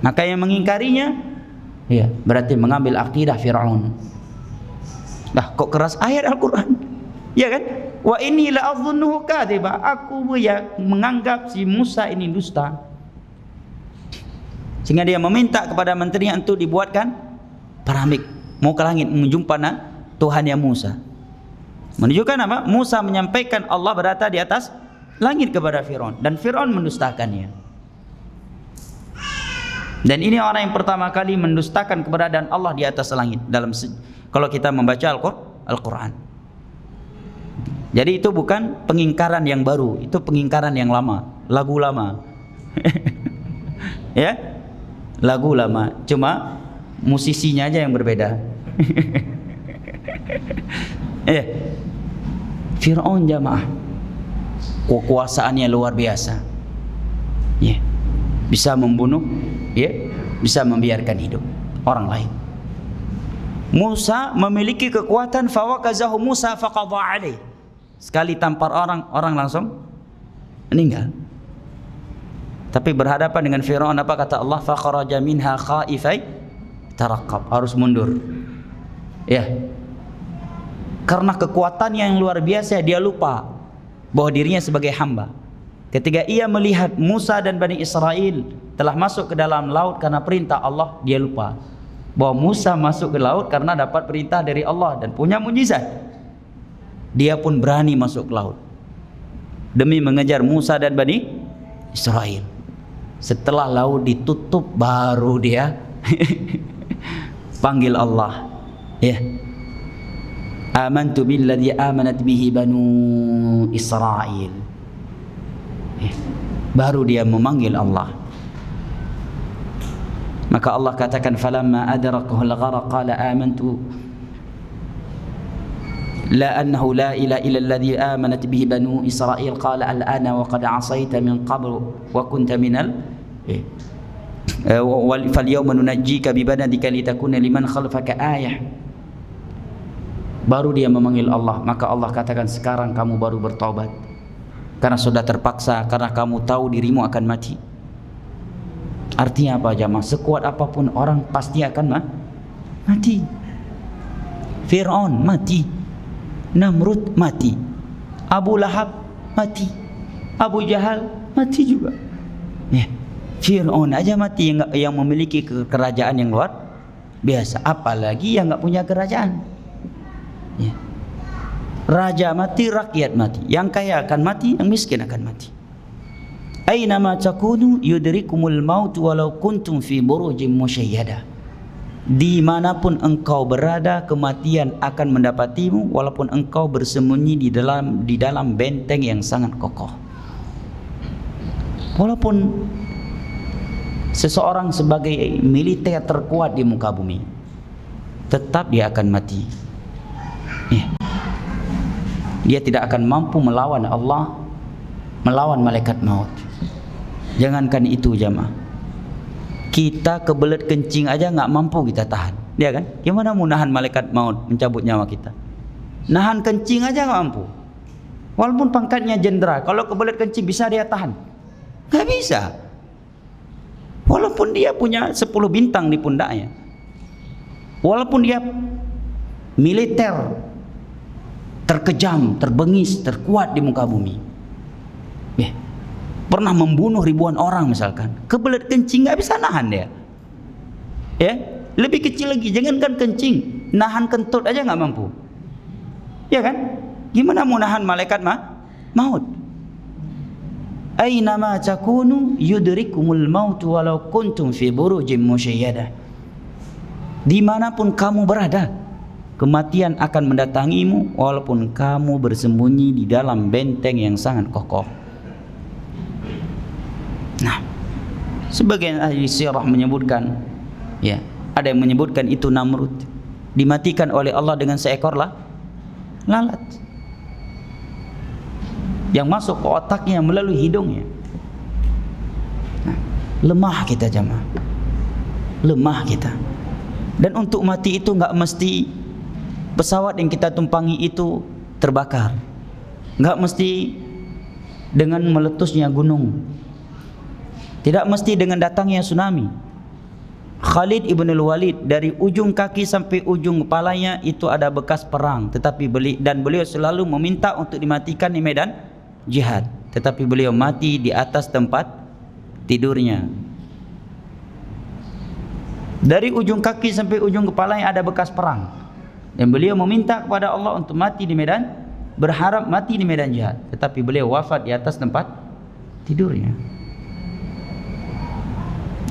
Maka yang mengingkarinya, berarti mengambil akidah Fir'aun. Nah, kok keras ayat Al-Quran? Ya kan? Wa inni la'adhunnuhu kadhiba. Aku menganggap si Musa ini dusta. Sehingga dia meminta kepada menterinya untuk dibuatkan paramik, mau ke langit menjumpai Tuhannya Musa. Menunjukkan apa? Musa menyampaikan Allah berada di atas langit kepada Fir'aun, dan Fir'aun mendustakannya. Dan ini orang yang pertama kali mendustakan keberadaan Allah di atas langit kalau kita membaca Al-Quran. Jadi itu bukan pengingkaran yang baru, itu pengingkaran yang lama, lagu lama. Ya, lagu lama, cuma musisinya aja yang berbeda. Fir'aun jamaah, kekuasaannya luar biasa. Bisa membunuh, bisa membiarkan hidup orang lain. Musa memiliki kekuatan, fawakazahu Musa faqadha alaih. Sekali tampar orang, orang langsung meninggal. Tapi berhadapan dengan Firaun, apa kata Allah? Fakharaja minha khaifai taraqqab, harus mundur. Ya. Karena kekuatannya yang luar biasa, dia lupa bahwa dirinya sebagai hamba. Ketika ia melihat Musa dan Bani Israel telah masuk ke dalam laut karena perintah Allah, dia lupa bahwa Musa masuk ke laut karena dapat perintah dari Allah dan punya mukjizat. Dia pun berani masuk ke laut demi mengejar Musa dan Bani Israel. Setelah laut ditutup, baru dia panggil Allah. Ya. Amantu billadzi amanat bihi Banu Israel. Ya. Baru dia memanggil Allah. Maka Allah katakan, falamma adrakahu al-gharq qala amantu la annahu la ilaha illa alladhi amanat bihi Banu Israel qala al-ana wa qad 'asayta min qablu wa kunta minal fal yawma nunajjika bi badanika litakuna liman khalfaka ayah. Baru dia memanggil Allah. Maka Allah katakan, sekarang kamu baru bertobat karena sudah terpaksa, karena kamu tahu dirimu akan mati. Artinya apa jamaah? Sekuat apapun orang pasti akan mati. Fir'aun mati, Namrud mati, Abu Lahab mati, Abu Jahal mati juga. Ya. Fir'aun aja mati, yang memiliki kerajaan yang luar biasa, apalagi yang nggak punya kerajaan. Ya. Raja mati, rakyat mati, yang kaya akan mati, yang miskin akan mati. Aina ma takunu yudrikumul maut walau kuntum fi burujin musyayyadah. Dimanapun engkau berada, kematian akan mendapatimu walaupun engkau bersembunyi di dalam benteng yang sangat kokoh. Walaupun seseorang sebagai militer terkuat di muka bumi, tetap dia akan mati. Dia tidak akan mampu melawan Allah, melawan malaikat maut. Jangankan itu jamaah, kita kebelet kencing aja nggak mampu kita tahan, dia kan? Gimana mau nahan malaikat maut mencabut nyawa kita? Nahan kencing aja nggak mampu. Walaupun pangkatnya jenderal, kalau kebelet kencing bisa dia tahan? Nggak bisa. Walaupun dia punya 10 bintang di pundaknya, walaupun dia militer terkejam, terbengis, terkuat di muka bumi, pernah membunuh ribuan orang misalkan, kebelet kencing nggak bisa nahan dia. Ya, lebih kecil lagi, jangankan kencing, nahan kentut aja nggak mampu. Ya kan? Gimana mau nahan malaikat maut? Aina ma takunu yudrikumul maut walau kuntum fi burujin musyayyadah. Dimanapun kamu berada, kematian akan mendatangimu walaupun kamu bersembunyi di dalam benteng yang sangat kokoh. Nah, sebagian ahli sirah menyebutkan, ya, ada yang menyebutkan itu Namrud dimatikan oleh Allah dengan seekor lalat yang masuk ke otaknya melalui hidungnya. Nah, lemah kita jamaah, lemah kita. Dan untuk mati itu nggak mesti pesawat yang kita tumpangi itu terbakar, nggak mesti dengan meletusnya gunung, tidak mesti dengan datangnya tsunami. Khalid ibn al-Walid, dari ujung kaki sampai ujung kepalanya itu ada bekas perang, tetapi beliau selalu meminta untuk dimatikan di medan jihad, tetapi beliau mati di atas tempat tidurnya. Dari ujung kaki sampai ujung kepalanya ada bekas perang, dan beliau meminta kepada Allah untuk mati di medan, berharap mati di medan jihad, tetapi beliau wafat di atas tempat tidurnya.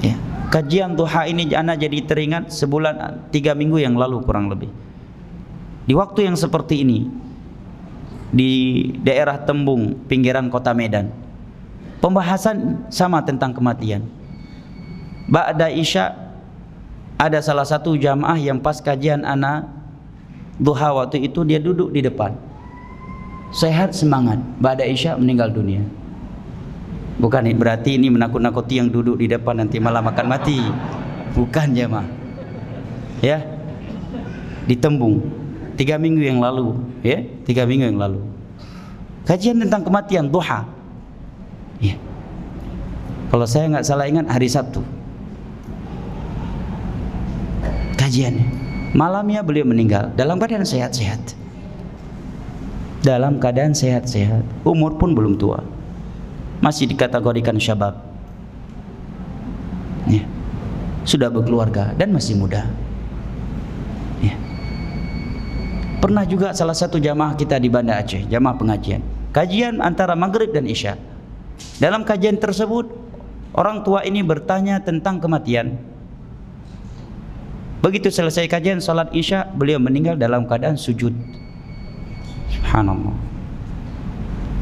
Ya, kajian duha ini ana jadi teringat sebulan 3 minggu yang lalu kurang lebih. Di waktu yang seperti ini di daerah Tembung, pinggiran kota Medan, pembahasan sama tentang kematian. Ba'da Isya ada salah satu jamaah yang pas kajian ana duha waktu itu, dia duduk di depan, sehat semangat. Ba'da Isya meninggal dunia. Bukan berarti ini menakut-nakuti yang duduk di depan nanti malah makan mati. Bukan jemaah. Ya. Di Tembung 3 minggu yang lalu, ya, 3 minggu yang lalu. Kajian tentang kematian duha. Ya. Kalau saya nggak salah ingat hari Sabtu. Kajiannya. Malamnya beliau meninggal dalam keadaan sehat-sehat. Dalam keadaan sehat-sehat. Umur pun belum tua. Masih dikategorikan syabab. Ya. Sudah berkeluarga dan masih muda. Ya. Pernah juga salah satu jamaah kita di Banda Aceh, jamaah pengajian. Kajian antara maghrib dan isya. Dalam kajian tersebut, orang tua ini bertanya tentang kematian. Begitu selesai kajian salat isya, beliau meninggal dalam keadaan sujud. Subhanallah.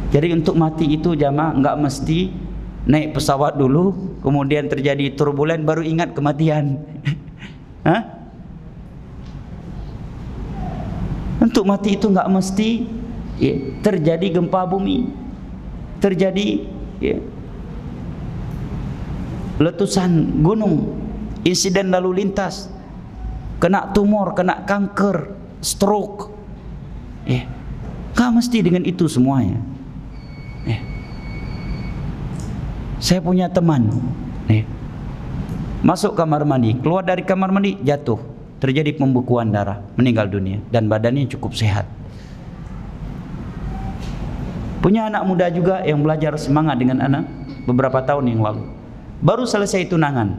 Jadi untuk mati itu jamaah enggak mesti naik pesawat dulu, kemudian terjadi turbulen baru ingat kematian. Hah? Untuk mati itu enggak mesti ya, terjadi gempa bumi, terjadi ya, letusan gunung, insiden lalu lintas, kena tumor, kena kanker, stroke. Enggak mesti dengan itu semuanya. Saya punya teman masuk kamar mandi, keluar dari kamar mandi jatuh, terjadi pembekuan darah, meninggal dunia, dan badannya cukup sehat. Punya anak muda juga yang belajar semangat dengan anak beberapa tahun yang lalu, baru selesai tunangan,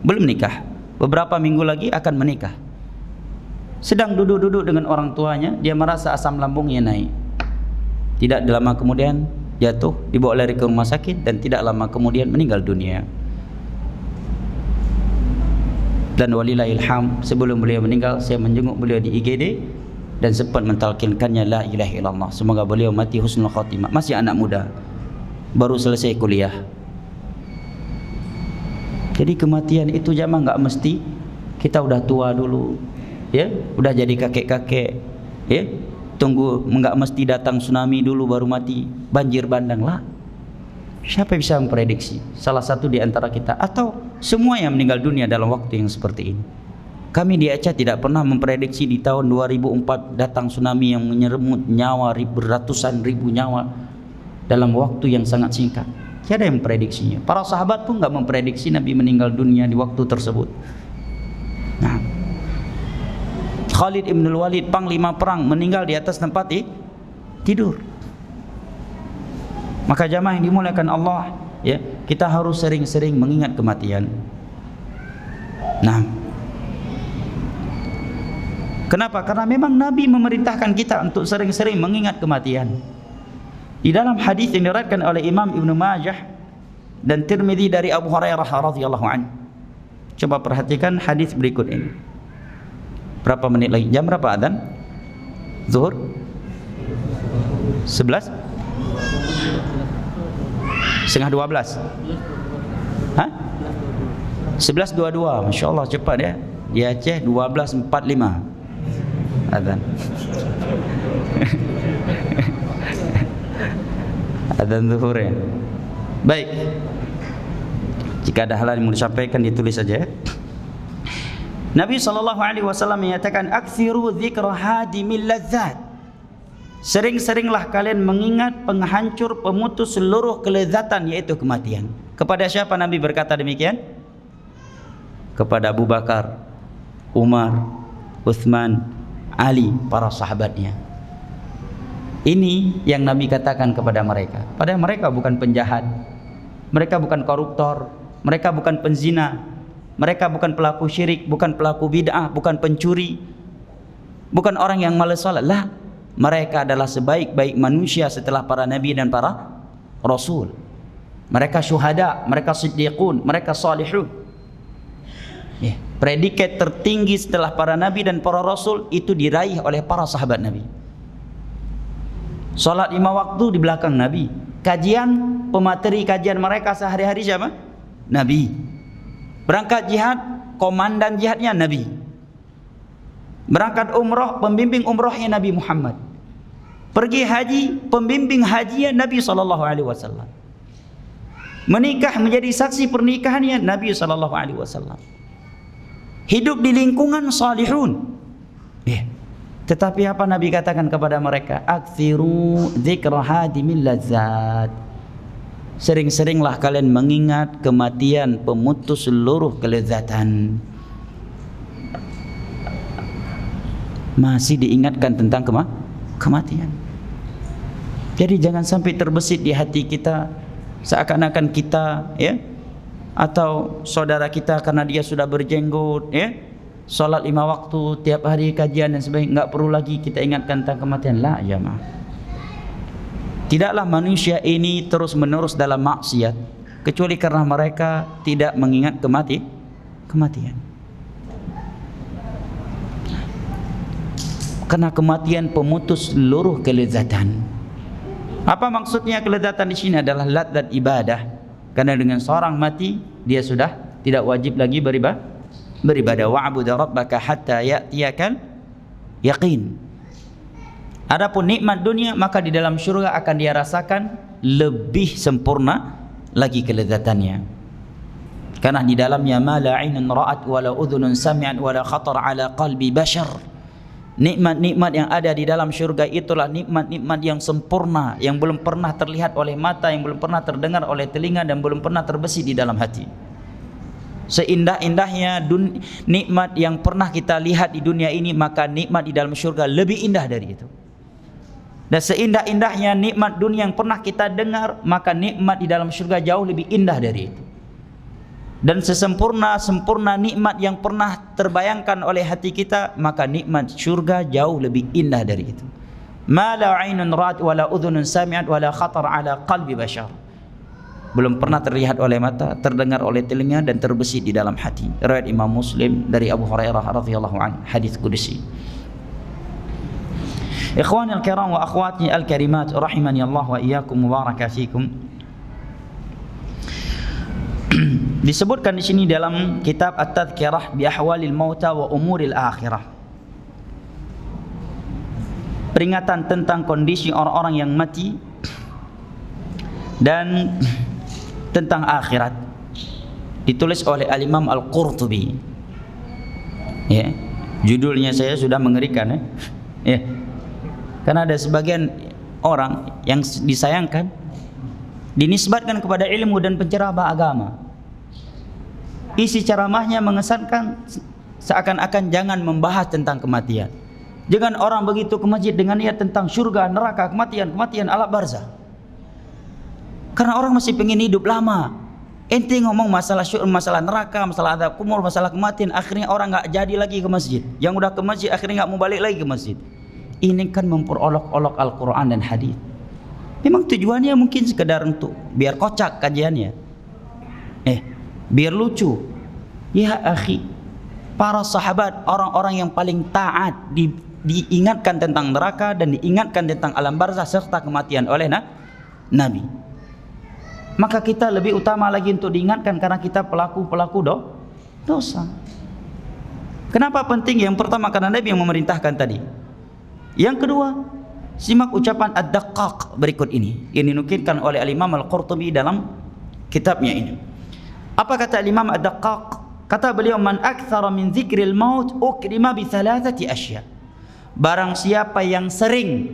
belum nikah, beberapa minggu lagi akan menikah. Sedang duduk-duduk dengan orang tuanya, dia merasa asam lambungnya naik. Tidak lama kemudian jatuh, dibawa lari ke rumah sakit, dan tidak lama kemudian meninggal dunia. Dan walillahilham, sebelum beliau meninggal saya menjenguk beliau di IGD dan sempat mentalkinkannya la ilaha illallah. Semoga beliau mati husnul khatimah. Masih anak muda, baru selesai kuliah. Jadi kematian itu jamaah enggak mesti kita udah tua dulu, ya, udah jadi kakek-kakek, ya. Tunggu, enggak mesti datang tsunami dulu baru mati, banjir bandang lah. Siapa bisa memprediksi? Salah satu di antara kita atau semua yang meninggal dunia dalam waktu yang seperti ini. Kami di Aceh tidak pernah memprediksi di tahun 2004 datang tsunami yang menyeremut nyawa ratusan ribu nyawa dalam waktu yang sangat singkat. Tiada yang memprediksinya. Para sahabat pun enggak memprediksi Nabi meninggal dunia di waktu tersebut. Nah, Khalid ibn Walid, panglima perang, meninggal di atas tempat tidur. Maka jamaah yang dimuliakan Allah, ya, kita harus sering-sering mengingat kematian. Nah, kenapa? Karena memang Nabi memerintahkan kita untuk sering-sering mengingat kematian. Di dalam hadis yang diriwayatkan oleh Imam Ibnu Majah dan Tirmidzi dari Abu Hurairah radhiyallahu anhu. Coba perhatikan hadis berikut ini. Berapa menit lagi? Jam berapa adzan? Zuhur? 11? Setengah 12? Hah? 11.22. Masya Allah cepat ya. Di Aceh 12.45 adzan. Adzan zuhur ya. Baik. Jika ada hal yang mau disampaikan ditulis saja ya. Nabi SAW menyatakan aktsiru dzikra hadimil ladzat. Sering-seringlah kalian mengingat penghancur pemutus seluruh kelezatan, yaitu kematian. Kepada siapa Nabi berkata demikian? Kepada Abu Bakar, Umar, Uthman, Ali, para sahabatnya. Ini yang Nabi katakan kepada mereka. Padahal mereka bukan penjahat, mereka bukan koruptor, mereka bukan penzina, mereka bukan pelaku syirik, bukan pelaku bid'ah, bukan pencuri, bukan orang yang malas salat. Lah, mereka adalah sebaik-baik manusia setelah para nabi dan para rasul. Mereka syuhada, mereka siddiqun, mereka salihun. Predikat tertinggi setelah para nabi dan para rasul itu diraih oleh para sahabat Nabi. Salat 5 waktu di belakang Nabi. Pemateri kajian mereka sehari-hari siapa? Nabi. Berangkat jihad, komandan jihadnya Nabi. Berangkat umrah, pembimbing umrahnya Nabi Muhammad. Pergi haji, pembimbing hajinya Nabi SAW. Menikah, menjadi saksi pernikahannya Nabi SAW. Hidup di lingkungan salihun. Tetapi apa Nabi katakan kepada mereka? Aktsiru dzikra hadimil lazzat. Sering-seringlah kalian mengingat kematian pemutus seluruh kelezatan. Masih diingatkan tentang kematian. Jadi jangan sampai terbesit di hati kita seakan-akan kita, ya, atau saudara kita karena dia sudah berjenggot, ya, salat 5 waktu tiap hari, kajian dan sebagainya, enggak perlu lagi kita ingatkan tentang kematian. La jamaah. Tidaklah manusia ini terus-menerus dalam maksiat kecuali karena mereka tidak mengingat kematian. Karena kematian pemutus seluruh kelezatan. Apa maksudnya kelezatan di sini adalah ladzat ibadah. Karena dengan seorang mati dia sudah tidak wajib lagi beribadah. Wa'bud rabbaka hatta ya'tiyakal yaqin. Adapun nikmat dunia maka di dalam syurga akan dia rasakan lebih sempurna lagi kelezatannya. Karena di dalamnya ma la 'ainun ra'at wa la udhunun sami'at wa la khatar 'ala qalbi bashar. Nikmat-nikmat yang ada di dalam syurga itulah nikmat-nikmat yang sempurna, yang belum pernah terlihat oleh mata, yang belum pernah terdengar oleh telinga, dan belum pernah terbesit di dalam hati. Seindah-indahnya nikmat yang pernah kita lihat di dunia ini, maka nikmat di dalam syurga lebih indah dari itu. Dan seindah-indahnya nikmat dunia yang pernah kita dengar, maka nikmat di dalam syurga jauh lebih indah dari itu. Dan sesempurna nikmat yang pernah terbayangkan oleh hati kita, maka nikmat syurga jauh lebih indah dari itu. Ma la 'ainun ra'at wa la udhunun sami'at wa la khatar 'ala qalbi bashar. Belum pernah terlihat oleh mata, terdengar oleh telinga, dan terbesit di dalam hati. Riwayat Imam Muslim dari Abu Hurairah radhiyallahu anhu, hadis qudsi. Ikhwani al-kiram wa akhwati al-karimat rahimani Allah wa iyyakum wa baraka fikum. Disebutkan di sini dalam kitab At-Tadhkirah bi Ahwalil Mauta wa Umuril Akhirah, peringatan tentang kondisi orang-orang yang mati dan tentang akhirat, ditulis oleh Al-Imam Al-Qurtubi. Ya, judulnya saya sudah mengerikan, ya. Ya. Karena ada sebagian orang yang disayangkan dinisbatkan kepada ilmu dan penceramah agama. Isi ceramahnya mengesankan seakan-akan jangan membahas tentang kematian. Jangan orang begitu ke masjid dengan niat tentang surga, neraka, kematian, alam barzah. Karena orang masih pengen hidup lama. Ente ngomong masalah syurga, masalah neraka, masalah azab kubur, masalah kematian, akhirnya orang nggak jadi lagi ke masjid. Yang udah ke masjid akhirnya nggak mau balik lagi ke masjid. Ini kan memperolok-olok Al-Quran dan hadis. Memang tujuannya mungkin sekedar untuk biar kocak kajiannya, biar lucu. Ya akhi, para sahabat, orang-orang yang paling taat, diingatkan tentang neraka dan diingatkan tentang alam barzah serta kematian oleh Nabi. Maka kita lebih utama lagi untuk diingatkan karena kita pelaku dosa. Kenapa penting? Yang pertama karena Nabi yang memerintahkan tadi. Yang kedua, simak ucapan Ad-Daqqaq berikut ini yang dinukilkan oleh Al-Imam Al-Qurtubi dalam kitabnya ini. Apa kata Imam Ad-Daqqaq? Kata beliau, man aktsara min dzikril maut ukrima bi thalathati asya. Barang siapa yang sering,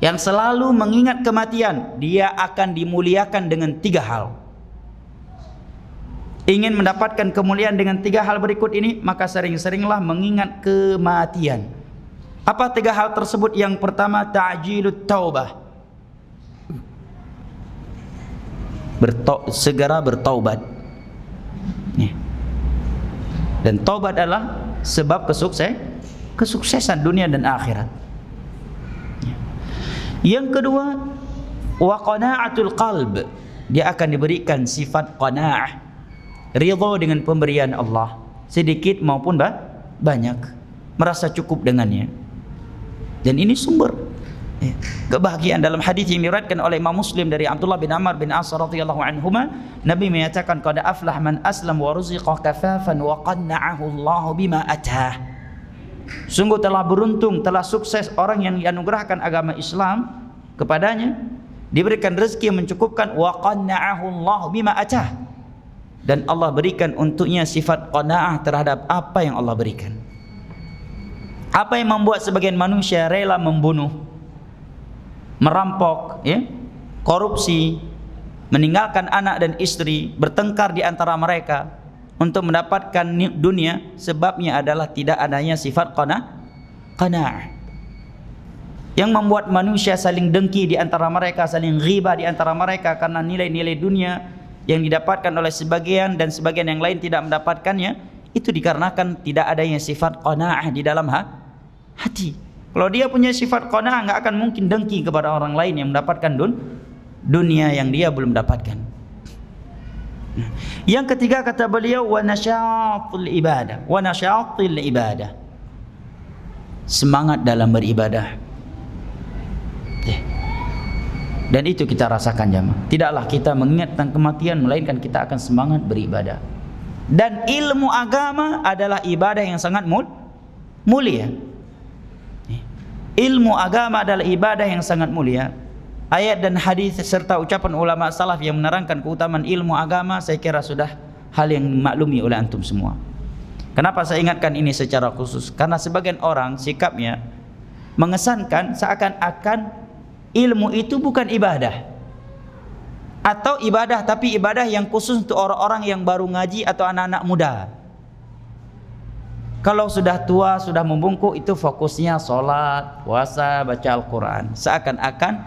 yang selalu mengingat kematian, dia akan dimuliakan dengan 3 hal. Ingin mendapatkan kemuliaan dengan 3 hal berikut ini, maka sering-seringlah mengingat kematian. Apa 3 hal tersebut? Yang pertama, ta'jilut taubah, segera bertaubat. Dan taubat adalah sebab kesuksesan dunia dan akhirat. Yang kedua, wa qana'atul qalb, dia akan diberikan sifat qana'ah, ridha dengan pemberian Allah, sedikit maupun banyak, merasa cukup dengannya. Dan ini sumber kebahagiaan. Dalam hadis yang diriwayatkan oleh Imam Muslim dari Abdullah bin Amr bin As radhiyallahu anhuma, Nabi menyatakan, qad aflah man aslam wa ruziqa kafafan wa qanna'ahu Allah bima atah. Sungguh telah beruntung, telah sukses orang yang dianugerahkan agama Islam kepadanya, diberikan rezeki yang mencukupkan, wa qanna'ahu Allah bima atah, dan Allah berikan untuknya sifat qanaah terhadap apa yang Allah berikan. Apa yang membuat sebagian manusia rela membunuh, merampok, ya, korupsi, meninggalkan anak dan istri, bertengkar di antara mereka untuk mendapatkan dunia? Sebabnya adalah tidak adanya sifat qanaah. Yang membuat manusia saling dengki di antara mereka, saling ghibah di antara mereka karena nilai-nilai dunia yang didapatkan oleh sebagian dan sebagian yang lain tidak mendapatkannya, itu dikarenakan tidak adanya sifat qanaah di dalam hati. Kalau dia punya sifat qanaah, enggak akan mungkin dengki kepada orang lain yang mendapatkan dunia yang dia belum dapatkan. Yang ketiga kata beliau, wa nasyatul ibadah. Semangat dalam beribadah. Dan itu kita rasakan jamaah. Tidaklah kita mengingat tentang kematian, melainkan kita akan semangat beribadah. Dan ilmu agama adalah ibadah yang sangat mulia. Ilmu agama adalah ibadah yang sangat mulia. Ayat dan hadis serta ucapan ulama salaf yang menerangkan keutamaan ilmu agama, saya kira sudah hal yang maklumi oleh antum semua. Kenapa saya ingatkan ini secara khusus? Karena sebagian orang sikapnya mengesankan seakan-akan ilmu itu bukan ibadah, atau ibadah tapi ibadah yang khusus untuk orang-orang yang baru ngaji atau anak-anak muda. Kalau sudah tua, sudah membungkuk, itu fokusnya sholat, puasa, baca Al-Quran. Seakan-akan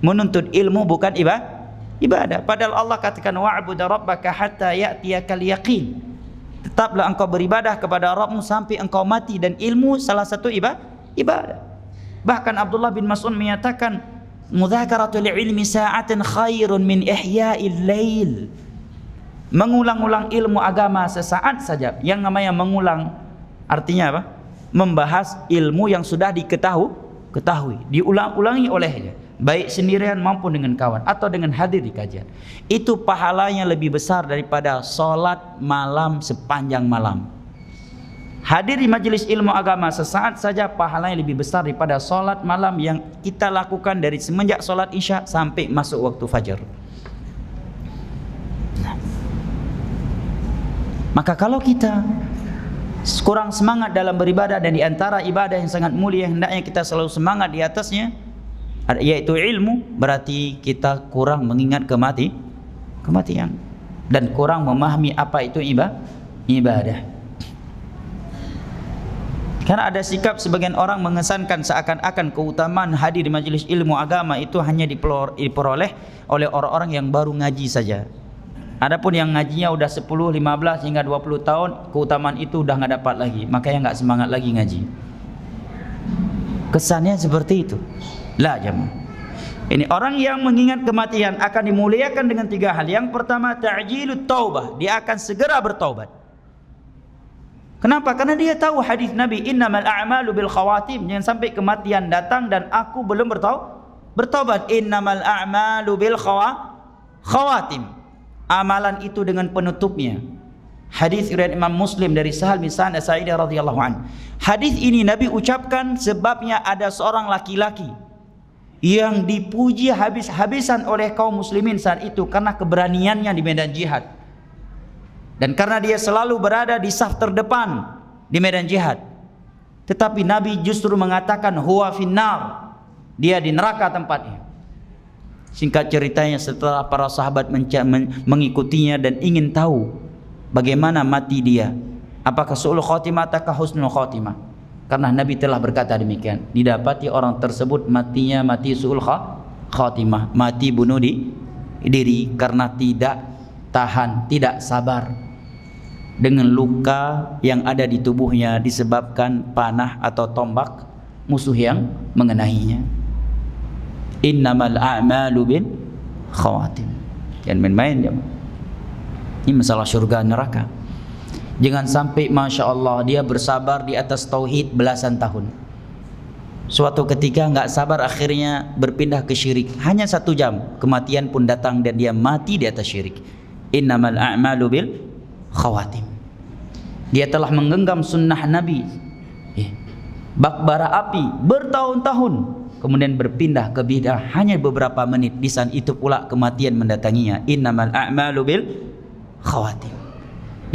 menuntut ilmu bukan ibadah. Padahal Allah katakan wa'bud rabbaka hatta ya'tiyakal yaqin. Tetaplah engkau beribadah kepada Rabbmu sampai engkau mati, dan ilmu salah satu ibadah. Bahkan Abdullah bin Mas'ud menyatakan, mudzakaratul ilmi sa'atan khairun min ihya'il lail. Mengulang-ulang ilmu agama sesaat saja. Yang namanya mengulang artinya apa? Membahas ilmu yang sudah diketahui, diulang-ulangi olehnya, baik sendirian maupun dengan kawan atau dengan hadir di kajian. Itu pahalanya lebih besar daripada sholat malam sepanjang malam. Hadir di majelis ilmu agama sesaat saja pahalanya lebih besar daripada solat malam yang kita lakukan dari semenjak solat isya sampai masuk waktu fajar. Maka kalau kita kurang semangat dalam beribadah, dan di antara ibadah yang sangat mulia yang hendaknya kita selalu semangat di atasnya, yaitu ilmu, berarti kita kurang mengingat kematian dan kurang memahami apa itu ibadah. Karena ada sikap sebagian orang mengesankan seakan-akan keutamaan hadir di majelis ilmu agama itu hanya diperoleh oleh orang-orang yang baru ngaji saja. Adapun yang ngajinya udah 10, 15 hingga 20 tahun, keutamaan itu udah nggak dapat lagi, makanya nggak semangat lagi ngaji. Kesannya seperti itu. Lah jemaah. Ini orang yang mengingat kematian akan dimuliakan dengan 3 hal. Yang pertama, ta'jilut taubah, dia akan segera bertaubat. Kenapa? Karena dia tahu hadis Nabi, innamal a'malu bil khawatim, jangan sampai kematian datang dan aku belum bertaubat. Innamal a'malu bil khawatim, amalan itu dengan penutupnya. Hadis riwayat Imam Muslim dari Sahal bin Sa'ad As-Sa'idi radhiyallahu anhu. Hadis ini Nabi ucapkan sebabnya ada seorang laki-laki yang dipuji habis-habisan oleh kaum muslimin saat itu karena keberaniannya di medan jihad. Dan karena dia selalu berada di saf terdepan di medan jihad. Tetapi Nabi justru mengatakan huwa finnar, dia di neraka tempatnya. Singkat ceritanya, setelah para sahabat mengikutinya dan ingin tahu bagaimana mati dia, apakah su'ul khotimah atau husnul khotimah, karena Nabi telah berkata demikian, didapati orang tersebut matinya mati su'ul khotimah, mati bunuh diri karena tidak tahan, tidak sabar dengan luka yang ada di tubuhnya disebabkan panah atau tombak musuh yang mengenainya. Innamal a'malu bil khawatim. Jangan main-main ya. Ini masalah syurga neraka. Jangan sampai Masya Allah dia bersabar di atas tauhid belasan tahun, suatu ketika nggak sabar akhirnya berpindah ke syirik. Hanya 1 jam kematian pun datang dan dia mati di atas syirik. Innamal a'malu bil khawatim. Dia telah menggenggam sunnah Nabi, bak bara api bertahun-tahun, kemudian berpindah ke bidah hanya beberapa menit. Di saat itu pula kematian mendatanginya. Innamal a'malu bil khawatim.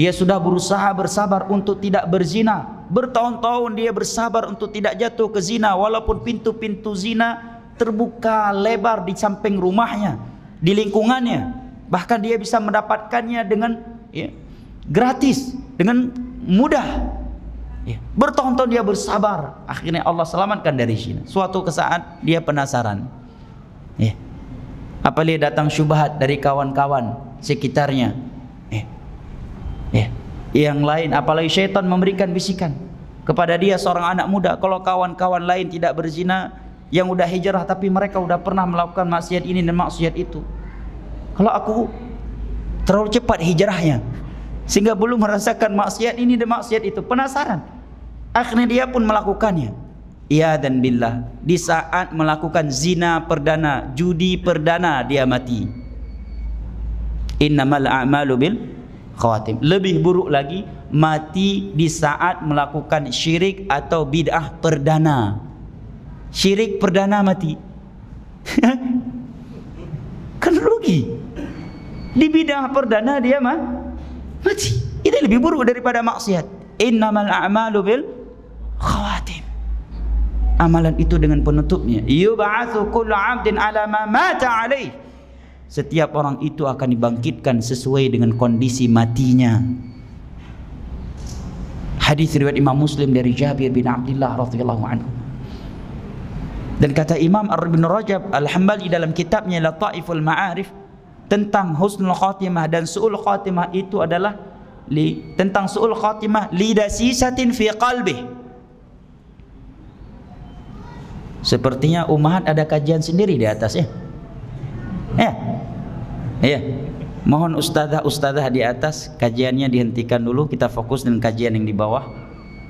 Dia sudah berusaha bersabar untuk tidak berzina, bertahun-tahun dia bersabar untuk tidak jatuh ke zina, walaupun pintu-pintu zina terbuka lebar di samping rumahnya, di lingkungannya, bahkan dia bisa mendapatkannya dengan gratis, dengan mudah. Bertahun-tahun dia bersabar, akhirnya Allah selamatkan dari zina. Suatu saat dia penasaran, apabila datang syubhat dari kawan-kawan sekitarnya, yang lain, apalagi syaitan memberikan bisikan kepada dia, seorang anak muda, kalau kawan-kawan lain tidak berzina, yang udah hijrah tapi mereka udah pernah melakukan maksiat ini dan maksiat itu, kalau aku terlalu cepat hijrahnya sehingga belum merasakan maksiat ini dan maksiat itu, penasaran, akhirnya dia pun melakukannya. Iya dan billah, di saat melakukan zina perdana, judi perdana, dia mati. Innamal a'malu bil khawatim. Lebih buruk lagi, mati di saat melakukan syirik atau bid'ah perdana. Syirik perdana mati. Kan rugi. Di bid'ah perdana dia mati. Ini lebih buruk daripada maksiat. Innamal a'malu bil khawatim. Amalan itu dengan penutupnya. Yub'atsu kullu 'abdin 'ala ma mata 'alaih. Setiap orang itu akan dibangkitkan sesuai dengan kondisi matinya. Hadis riwayat Imam Muslim dari Jabir bin Abdullah radhiyallahu anhu. Dan kata Imam Ibn Rajab Al-Hambali dalam kitabnya Lataiful Ma'arif tentang husnul khatimah dan su'ul khatimah, itu adalah tentang su'ul khatimah lidasisatin fi qalbih. Sepertinya Ummahat ada kajian sendiri di atas ya. Mohon ustazah di atas kajiannya dihentikan dulu, kita fokus dengan kajian yang di bawah.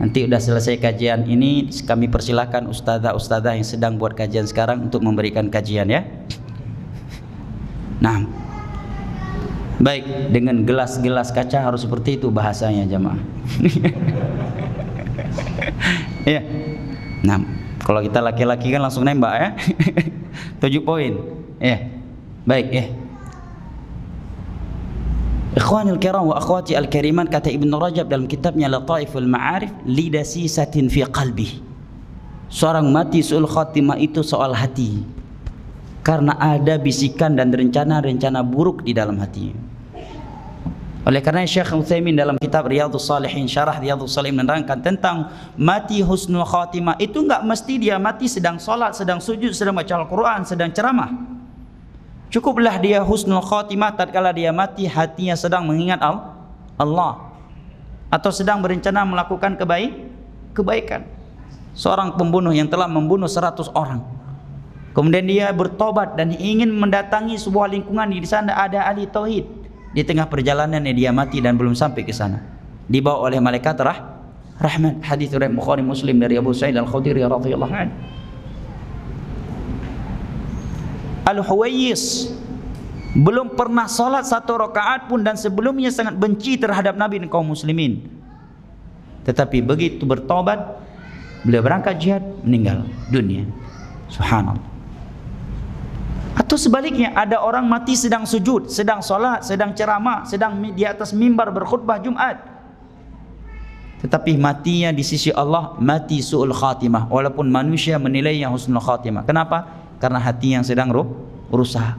Nanti udah selesai kajian ini, kami persilakan ustazah yang sedang buat kajian sekarang untuk memberikan kajian ya. Nah, baik, dengan gelas-gelas kaca harus seperti itu bahasanya jamaah. Ya. Nah, kalau kita laki-laki kan langsung nembak ya. 7 poin. Baik. Ikhwanil kiram wa akhwati al-kariman, kata Ibn Rajab dalam kitabnya Lataiful Ma'arif, lidasisatin fi qalbi. Seorang mati su'ul khatimah itu soal hati, karena ada bisikan dan rencana-rencana buruk di dalam hati. Oleh karena Syekh Utsaimin dalam kitab Riyadhus Shalihin, syarah Riyadhus Shalihin, menerangkan tentang mati husnul khatimah itu enggak mesti dia mati sedang salat, sedang sujud, sedang baca Al-Quran, sedang ceramah. Cukuplah dia husnul khatimah tatkala dia mati hatinya sedang mengingat Allah atau sedang berencana melakukan kebaikan. Seorang pembunuh yang telah membunuh 100 orang, kemudian dia bertobat dan ingin mendatangi sebuah lingkungan, di sana ada ahli tauhid. Di tengah perjalanannya dia mati dan belum sampai ke sana, dibawa oleh malaikat rahmat. Hadis riwayat Bukhari Muslim dari Abu Sa'id Al-Khudri radhiyallahu anhu. Al-Huwayyis belum pernah salat 1 rakaat pun, dan sebelumnya sangat benci terhadap Nabi dan kaum muslimin. Tetapi begitu bertobat, beliau berangkat jihad, meninggal dunia. Subhanallah. Atau sebaliknya, ada orang mati sedang sujud, sedang salat, sedang ceramah, sedang di atas mimbar berkhutbah Jumat, tetapi matinya di sisi Allah mati su'ul khatimah, walaupun manusia menilainya husnul khatimah. Kenapa? Karena hati yang sedang rusak.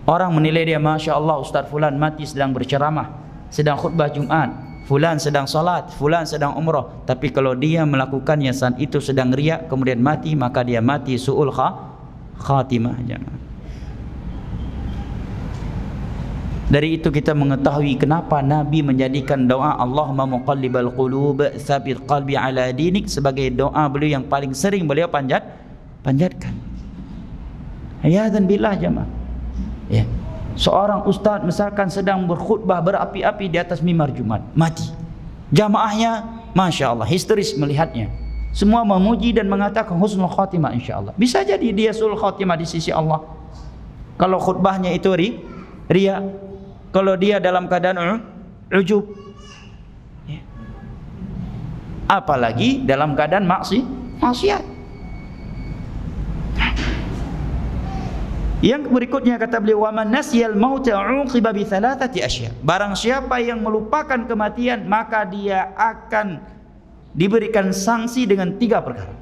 Orang menilai dia, Masya Allah, Ustaz Fulan mati sedang berceramah, sedang khutbah Jumat, Fulan sedang salat, Fulan sedang umrah. Tapi kalau dia melakukannya saat itu sedang riak, kemudian mati, maka dia mati su'ul khatimah. Dari itu kita mengetahui kenapa Nabi menjadikan doa Allahumma muqallibal qulub tsabit qalbi ala dinik sebagai doa beliau yang paling sering beliau panjatkan. Ya dan billah jamaah. Ya. Seorang ustaz misalkan sedang berkhutbah berapi-api di atas mimbar Jumat, mati. Jamaahnya Masya Allah histeris melihatnya. Semua memuji dan mengatakan husnul khatimah insyaAllah. Bisa jadi dia sul khatimah di sisi Allah kalau khutbahnya itu riya, kalau dia dalam keadaan ujub, ya. Apalagi dalam keadaan maksiat. Yang berikutnya kata beliau, wa man nasyal mauta uqiba bi thalathati asya. Barang siapa yang melupakan kematian, maka dia akan diberikan sanksi dengan 3 perkara.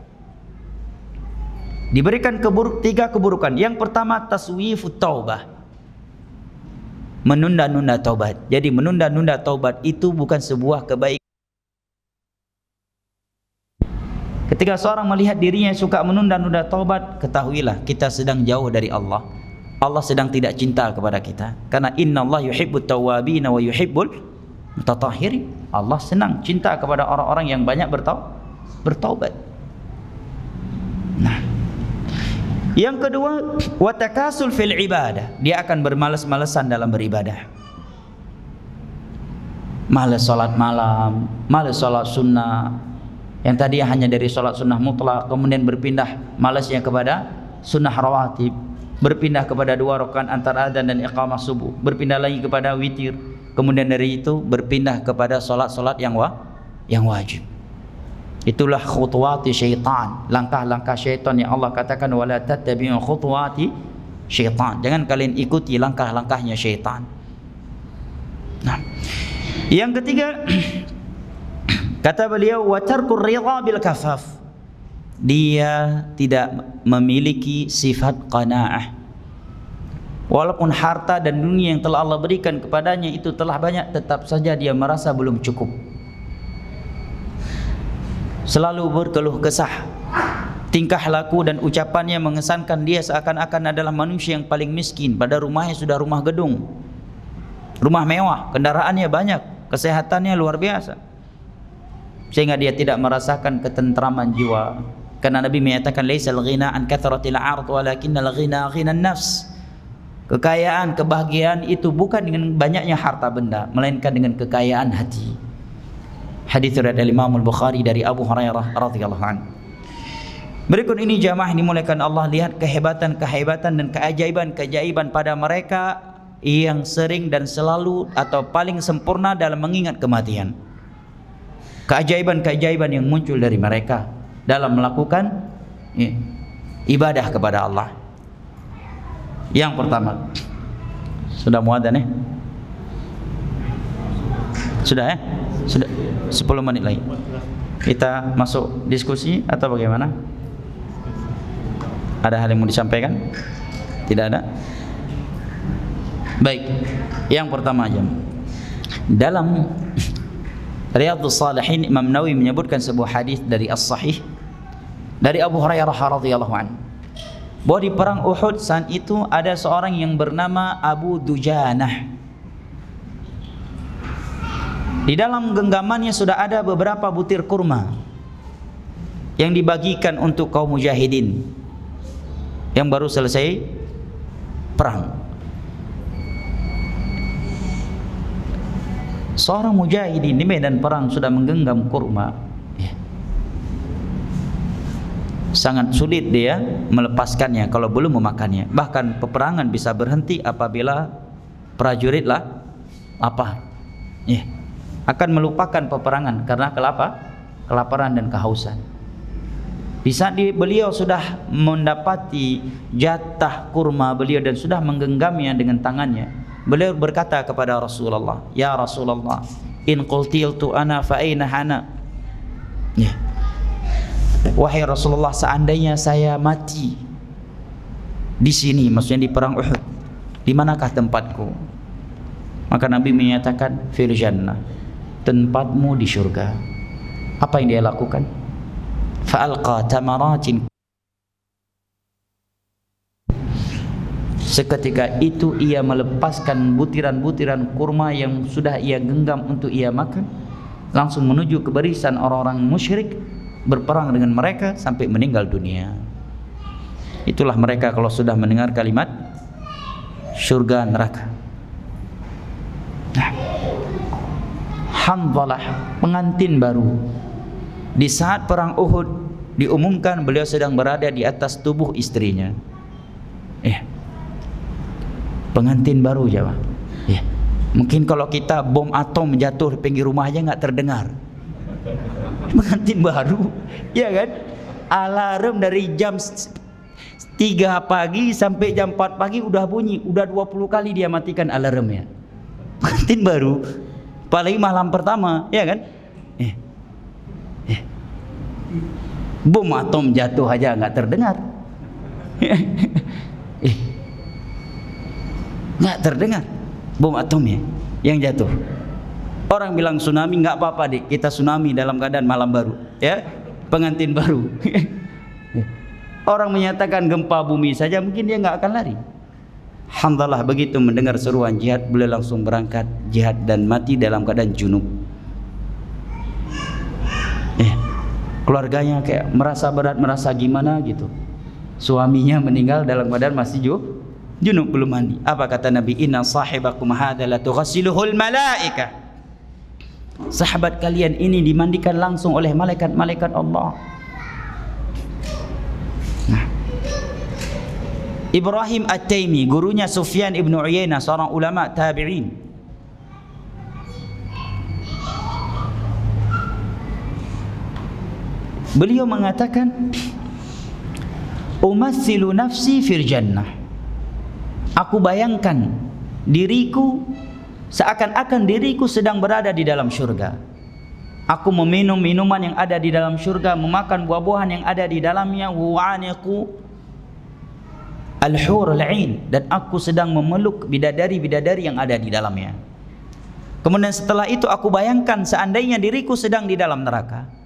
Diberikan 3 keburukan. Yang pertama, taswifut taubah, menunda-nunda taubat. Jadi menunda-nunda taubat itu bukan sebuah kebaikan. Ketika seorang melihat dirinya suka menunda-nunda taubat, ketahuilah kita sedang jauh dari Allah. Allah sedang tidak cinta kepada kita. Karena innallaha yuhibbut tawwabin wa yuhibbul mutatahhirin. Allah senang, cinta kepada orang-orang yang banyak bertaubat. Nah, yang kedua, watakasul fil ibadah. Dia akan bermalas-malasan dalam beribadah. Malas salat malam, malas salat sunnah. Yang tadi hanya dari salat sunnah mutlak, kemudian berpindah malasnya kepada sunnah rawatib, berpindah kepada 2 rakaat antara adzan dan iqamah subuh, berpindah lagi kepada witir, kemudian dari itu berpindah kepada salat-salat yang wajib. Itulah khutuwati syaitan, langkah-langkah syaitan yang Allah katakan wala tattabi'u khutuwati syaitan. Jangan kalian ikuti langkah-langkahnya syaitan. Nah, yang ketiga, kata beliau wa tarkur ridha bil kafaf. Dia tidak memiliki sifat qanaah. Walaupun harta dan dunia yang telah Allah berikan kepadanya itu telah banyak, tetap saja dia merasa belum cukup. Selalu berkeluh kesah. Tingkah laku dan ucapannya mengesankan dia seakan-akan adalah manusia yang paling miskin, padahal rumahnya sudah rumah gedung, rumah mewah, kendaraannya banyak, kesehatannya luar biasa, sehingga dia tidak merasakan ketentraman jiwa. Karena Nabi menyatakan laisal ghina an kathratil 'ard walakinnal ghina ghinan nafs. Kekayaan, kebahagiaan itu bukan dengan banyaknya harta benda, melainkan dengan kekayaan hati. Hadis riwayat Imam Al-Bukhari dari Abu Hurairah radhiyallahu anhu. Berikut ini jamaah dimuliakan Allah, lihat kehebatan-kehebatan dan keajaiban-keajaiban pada mereka yang sering dan selalu atau paling sempurna dalam mengingat kematian. Keajaiban-keajaiban yang muncul dari mereka dalam melakukan ibadah kepada Allah. Yang pertama, sudah muadzan ya? Sudah ya? Sudah 10 menit lagi. Kita masuk diskusi atau bagaimana? Ada hal yang mau disampaikan? Tidak ada? Baik. Yang pertama aja. Dalam Riyadhus Shalihin, Imam Nawawi menyebutkan sebuah hadis dari As-Sahih dari Abu Hurairah radhiyallahu anhu, bahwa di perang Uhud saat itu ada seorang yang bernama Abu Dujanah. Di dalam genggamannya sudah ada beberapa butir kurma yang dibagikan untuk kaum mujahidin yang baru selesai perang. Seorang mujahidin di medan perang sudah menggenggam kurma, sangat sulit dia melepaskannya kalau belum memakannya. Bahkan peperangan bisa berhenti apabila prajurit akan melupakan peperangan karena kelaparan dan kehausan. Di saat beliau sudah mendapati jatah kurma beliau dan sudah menggenggamnya dengan tangannya, beliau berkata kepada Rasulullah, "Ya Rasulullah, in qultiltu ana fa aina hana?" Wahai Rasulullah, seandainya saya mati di sini, maksudnya di perang Uhud, di manakah tempatku? Maka Nabi menyatakan fil jannah, tempatmu di surga. Apa yang dia lakukan? Fa'alqa tamaratin. Seketika itu ia melepaskan butiran-butiran kurma yang sudah ia genggam untuk ia makan, langsung menuju ke barisan orang-orang musyrik, berperang dengan mereka sampai meninggal dunia. Itulah mereka kalau sudah mendengar kalimat surga neraka. Nah, Hanzalah, pengantin baru, di saat perang Uhud diumumkan beliau sedang berada di atas tubuh istrinya. Pengantin baru jawab. Mungkin kalau kita bom atom jatuh di pinggir rumah aja nggak terdengar. Pengantin baru, ya kan? Alarm dari jam 3 pagi sampai jam 4 pagi udah bunyi, udah 20 kali dia matikan alarmnya. Pengantin baru, apalagi malam pertama, ya kan? Bom atom jatuh aja nggak terdengar. Nggak terdengar bom atomnya yang jatuh. Orang bilang tsunami, nggak apa-apa deh, kita tsunami dalam keadaan malam baru, ya, pengantin baru. Orang menyatakan gempa bumi saja mungkin dia nggak akan lari. Alhamdulillah, begitu mendengar seruan jihad beliau langsung berangkat jihad dan mati dalam keadaan junub. Keluarganya kayak merasa berat, merasa gimana gitu. Suaminya meninggal dalam keadaan masih junub, belum mandi. Apa kata Nabi? Inna sahibakum hadza la tughassiluhul malaika. Sahabat kalian ini dimandikan langsung oleh malaikat-malaikat Allah. Nah, Ibrahim At-Taimi, gurunya Sufyan ibn Uyainah, seorang ulama tabi'in. Beliau mengatakan, umassilu nafsi fil jannah. Aku bayangkan diriku seakan-akan diriku sedang berada di dalam syurga. Aku meminum minuman yang ada di dalam syurga, memakan buah-buahan yang ada di dalamnya, wa'aniqu al-hurul 'ain, dan aku sedang memeluk bidadari-bidadari yang ada di dalamnya. Kemudian setelah itu aku bayangkan seandainya diriku sedang di dalam neraka.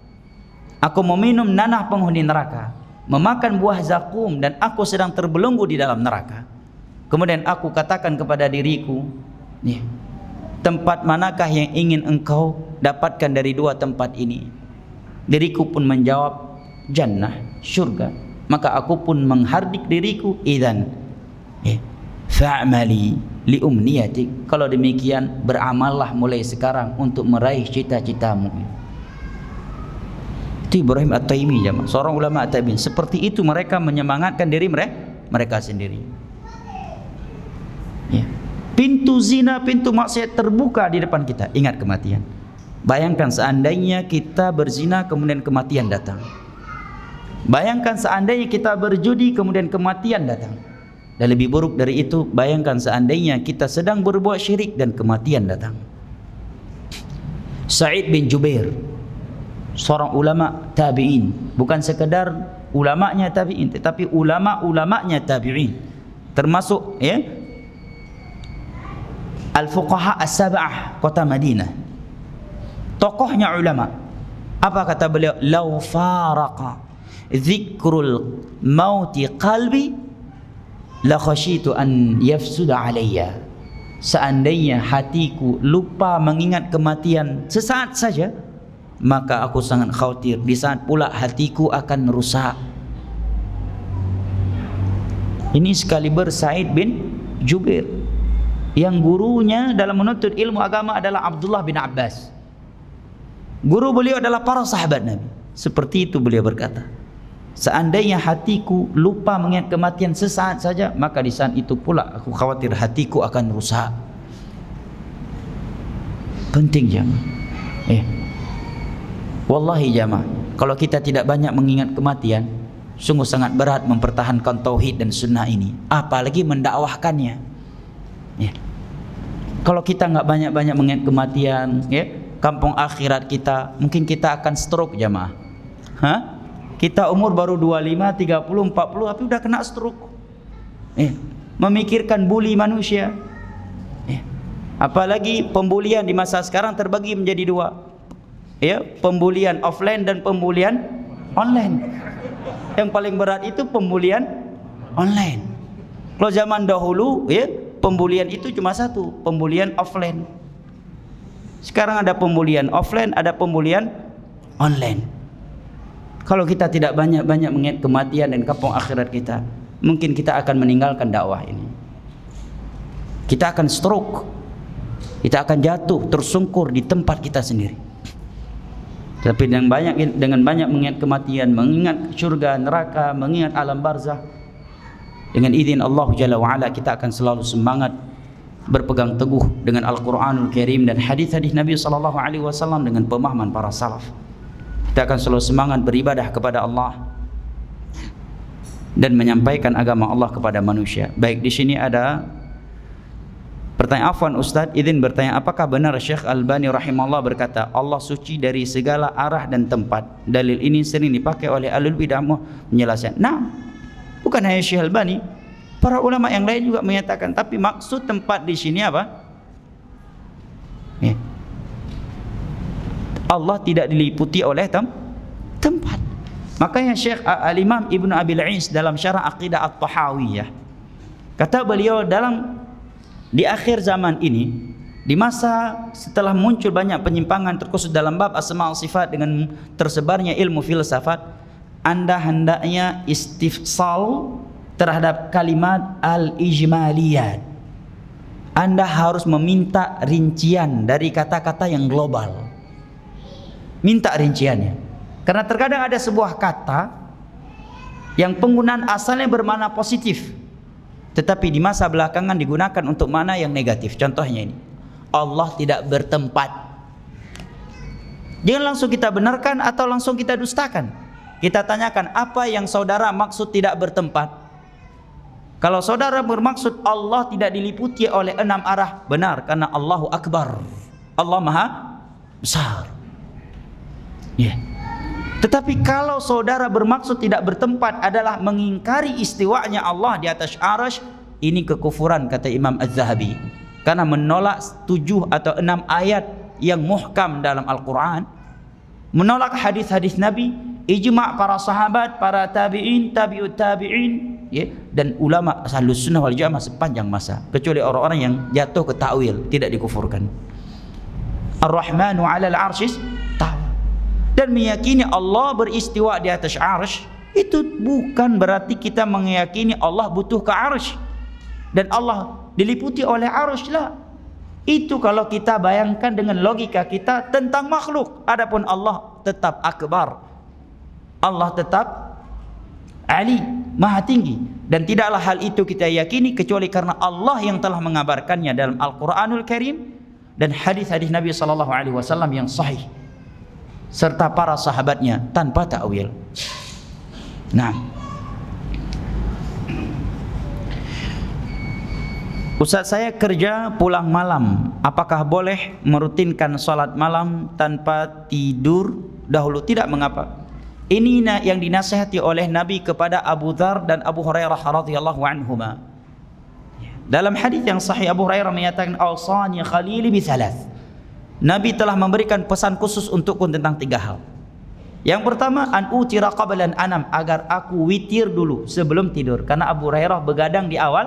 Aku meminum nanah penghuni neraka, memakan buah zakum, dan aku sedang terbelenggu di dalam neraka. Kemudian aku katakan kepada diriku, nih, tempat manakah yang ingin engkau dapatkan dari dua tempat ini? Diriku pun menjawab, jannah, syurga. Maka aku pun menghardik diriku, idzan fa'mali li umniyatik. Kalau demikian, beramallah mulai sekarang untuk meraih cita-citamu. Itu Ibrahim At-Taimi, jemaah, seorang ulama tabi'in. Seperti itu mereka menyemangatkan diri mereka sendiri. Ya. Pintu zina, pintu maksiat terbuka di depan kita. Ingat kematian. Bayangkan seandainya kita berzina kemudian kematian datang. Bayangkan seandainya kita berjudi kemudian kematian datang. Dan lebih buruk dari itu, bayangkan seandainya kita sedang berbuat syirik dan kematian datang. Sa'id bin Jubair, seorang ulama tabi'in, bukan sekedar ulamanya tabi'in, tetapi ulama-ulamanya tabi'in, termasuk ya al-fuqaha as-sab'ah kota Madinah, tokohnya ulama. Apa kata beliau? Lau faraqa dzikrul mauti qalbi la khasyitu an yafsuda alayya. Seandainya hatiku lupa mengingat kematian sesaat saja, maka aku sangat khawatir di saat pula hatiku akan rusak. Ini sekaliber Sa'id bin Jubair, yang gurunya dalam menuntut ilmu agama adalah Abdullah bin Abbas. Guru beliau adalah para sahabat Nabi. Seperti itu beliau berkata, seandainya hatiku lupa mengingat kematian sesaat saja, maka di saat itu pula aku khawatir hatiku akan rusak. Penting jemaah. Wallahi jamaah, kalau kita tidak banyak mengingat kematian, sungguh sangat berat mempertahankan tauhid dan sunnah ini, apalagi mendakwahkannya. Ya. Kalau kita nggak banyak-banyak mengingat kematian, ya, kampung akhirat kita, mungkin kita akan stroke jamaah. Kita umur baru 25, 30, 40, tapi udah kena stroke. Memikirkan bully manusia. Apalagi pembulian di masa sekarang terbagi menjadi dua. Ya, pembulian offline dan pembulian online. Yang paling berat itu pembulian online. Kalau zaman dahulu, ya, pembulian itu cuma satu, pembulian offline. Sekarang ada pembulian offline, ada pembulian online. Kalau kita tidak banyak-banyak mengingat kematian dan kampung akhirat kita, mungkin kita akan meninggalkan dakwah ini. Kita akan stroke. Kita akan jatuh tersungkur di tempat kita sendiri. Tapi dengan banyak mengingat kematian, mengingat surga, neraka, mengingat alam barzah, dengan izin Allah Jalla wa'ala, kita akan selalu semangat berpegang teguh dengan Al-Quranul Karim dan hadis-hadis Nabi SAW dengan pemahaman para salaf. Kita akan selalu semangat beribadah kepada Allah dan menyampaikan agama Allah kepada manusia. Baik, di sini ada Pertanyaan Afwan Ustaz, izin bertanya, apakah benar Syekh Albani rahimahullah berkata Allah suci dari segala arah dan tempat? Dalil ini sering dipakai oleh ahlul bidah menjelaskan. Nah, bukan hanya Syekh Albani, para ulama yang lain juga menyatakan. Tapi maksud tempat di sini apa? Ya. Allah tidak diliputi oleh tempat. Makanya Syekh Al-Imam Ibn Abil Is dalam syarah Aqidah At-Tahawiyah, kata beliau, di akhir zaman ini, di masa setelah muncul banyak penyimpangan terkhusus dalam bab asma' wa sifat dengan tersebarnya ilmu filsafat, Anda hendaknya istifsal terhadap kalimat al-ijmaliyat. Anda harus meminta rincian dari kata-kata yang global. Minta rinciannya. Karena terkadang ada sebuah kata yang penggunaan asalnya bermakna positif, tetapi di masa belakangan digunakan untuk makna yang negatif. Contohnya ini, Allah tidak bertempat. Jangan langsung kita benarkan atau langsung kita dustakan. Kita tanyakan, apa yang saudara maksud tidak bertempat? Kalau saudara bermaksud Allah tidak diliputi oleh 6 arah, benar, karena Allahu Akbar, Allah Maha Besar. Ya. Tetapi kalau saudara bermaksud tidak bertempat adalah mengingkari istiwanya Allah di atas arsy, ini kekufuran, kata Imam Az-Zahabi. Karena menolak 7 atau 6 ayat yang muhkam dalam Al-Quran, menolak hadis-hadis Nabi, ijma' para sahabat, para tabi'in, tabi'ut tabi'in, ya, dan ulama Ahlus Sunnah wal Jamaah sepanjang masa, kecuali orang-orang yang jatuh ke ta'wil, tidak dikufurkan. Ar-Rahmanu 'alal 'arsy istawa. Dan meyakini Allah beristiwa di atas arsy, itu bukan berarti kita meyakini Allah butuh ke arsy dan Allah diliputi oleh arsy lah. Itu kalau kita bayangkan dengan logika kita tentang makhluk. Adapun Allah tetap akbar, Allah tetap Ali, maha tinggi, dan tidaklah hal itu kita yakini kecuali karena Allah yang telah mengabarkannya dalam Al-Quranul Karim dan hadis-hadis Nabi SAW yang sahih, serta para sahabatnya tanpa ta'wil. Nah, Ustaz, saya kerja pulang malam, apakah boleh merutinkan salat malam tanpa tidur dahulu? Tidak, mengapa. Ini yang dinasihati oleh Nabi kepada Abu Dzar dan Abu Hurairah radhiyallahu anhuma. Dalam hadis yang sahih, Abu Hurairah menyatakan, "Awsani khalili bi thalath." Nabi telah memberikan pesan khusus untukku tentang 3 hal. Yang pertama, an utira qablan anam, agar aku witir dulu sebelum tidur. Karena Abu Hurairah begadang di awal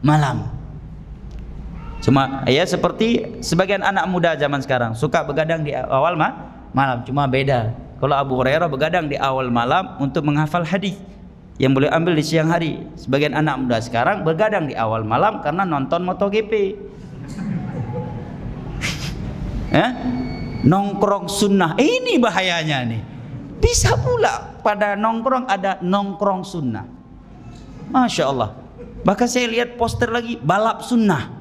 malam. Cuma ya seperti sebagian anak muda zaman sekarang suka begadang di awal malam. Cuma beda, kalau Abu Hurairah begadang di awal malam untuk menghafal hadis yang boleh ambil di siang hari. Sebagian anak muda sekarang begadang di awal malam karena nonton MotoGP. Nongkrong sunnah, ini bahayanya nih. Bisa pula pada nongkrong ada nongkrong sunnah, Masya Allah. Bahkan saya lihat poster lagi, balap sunnah,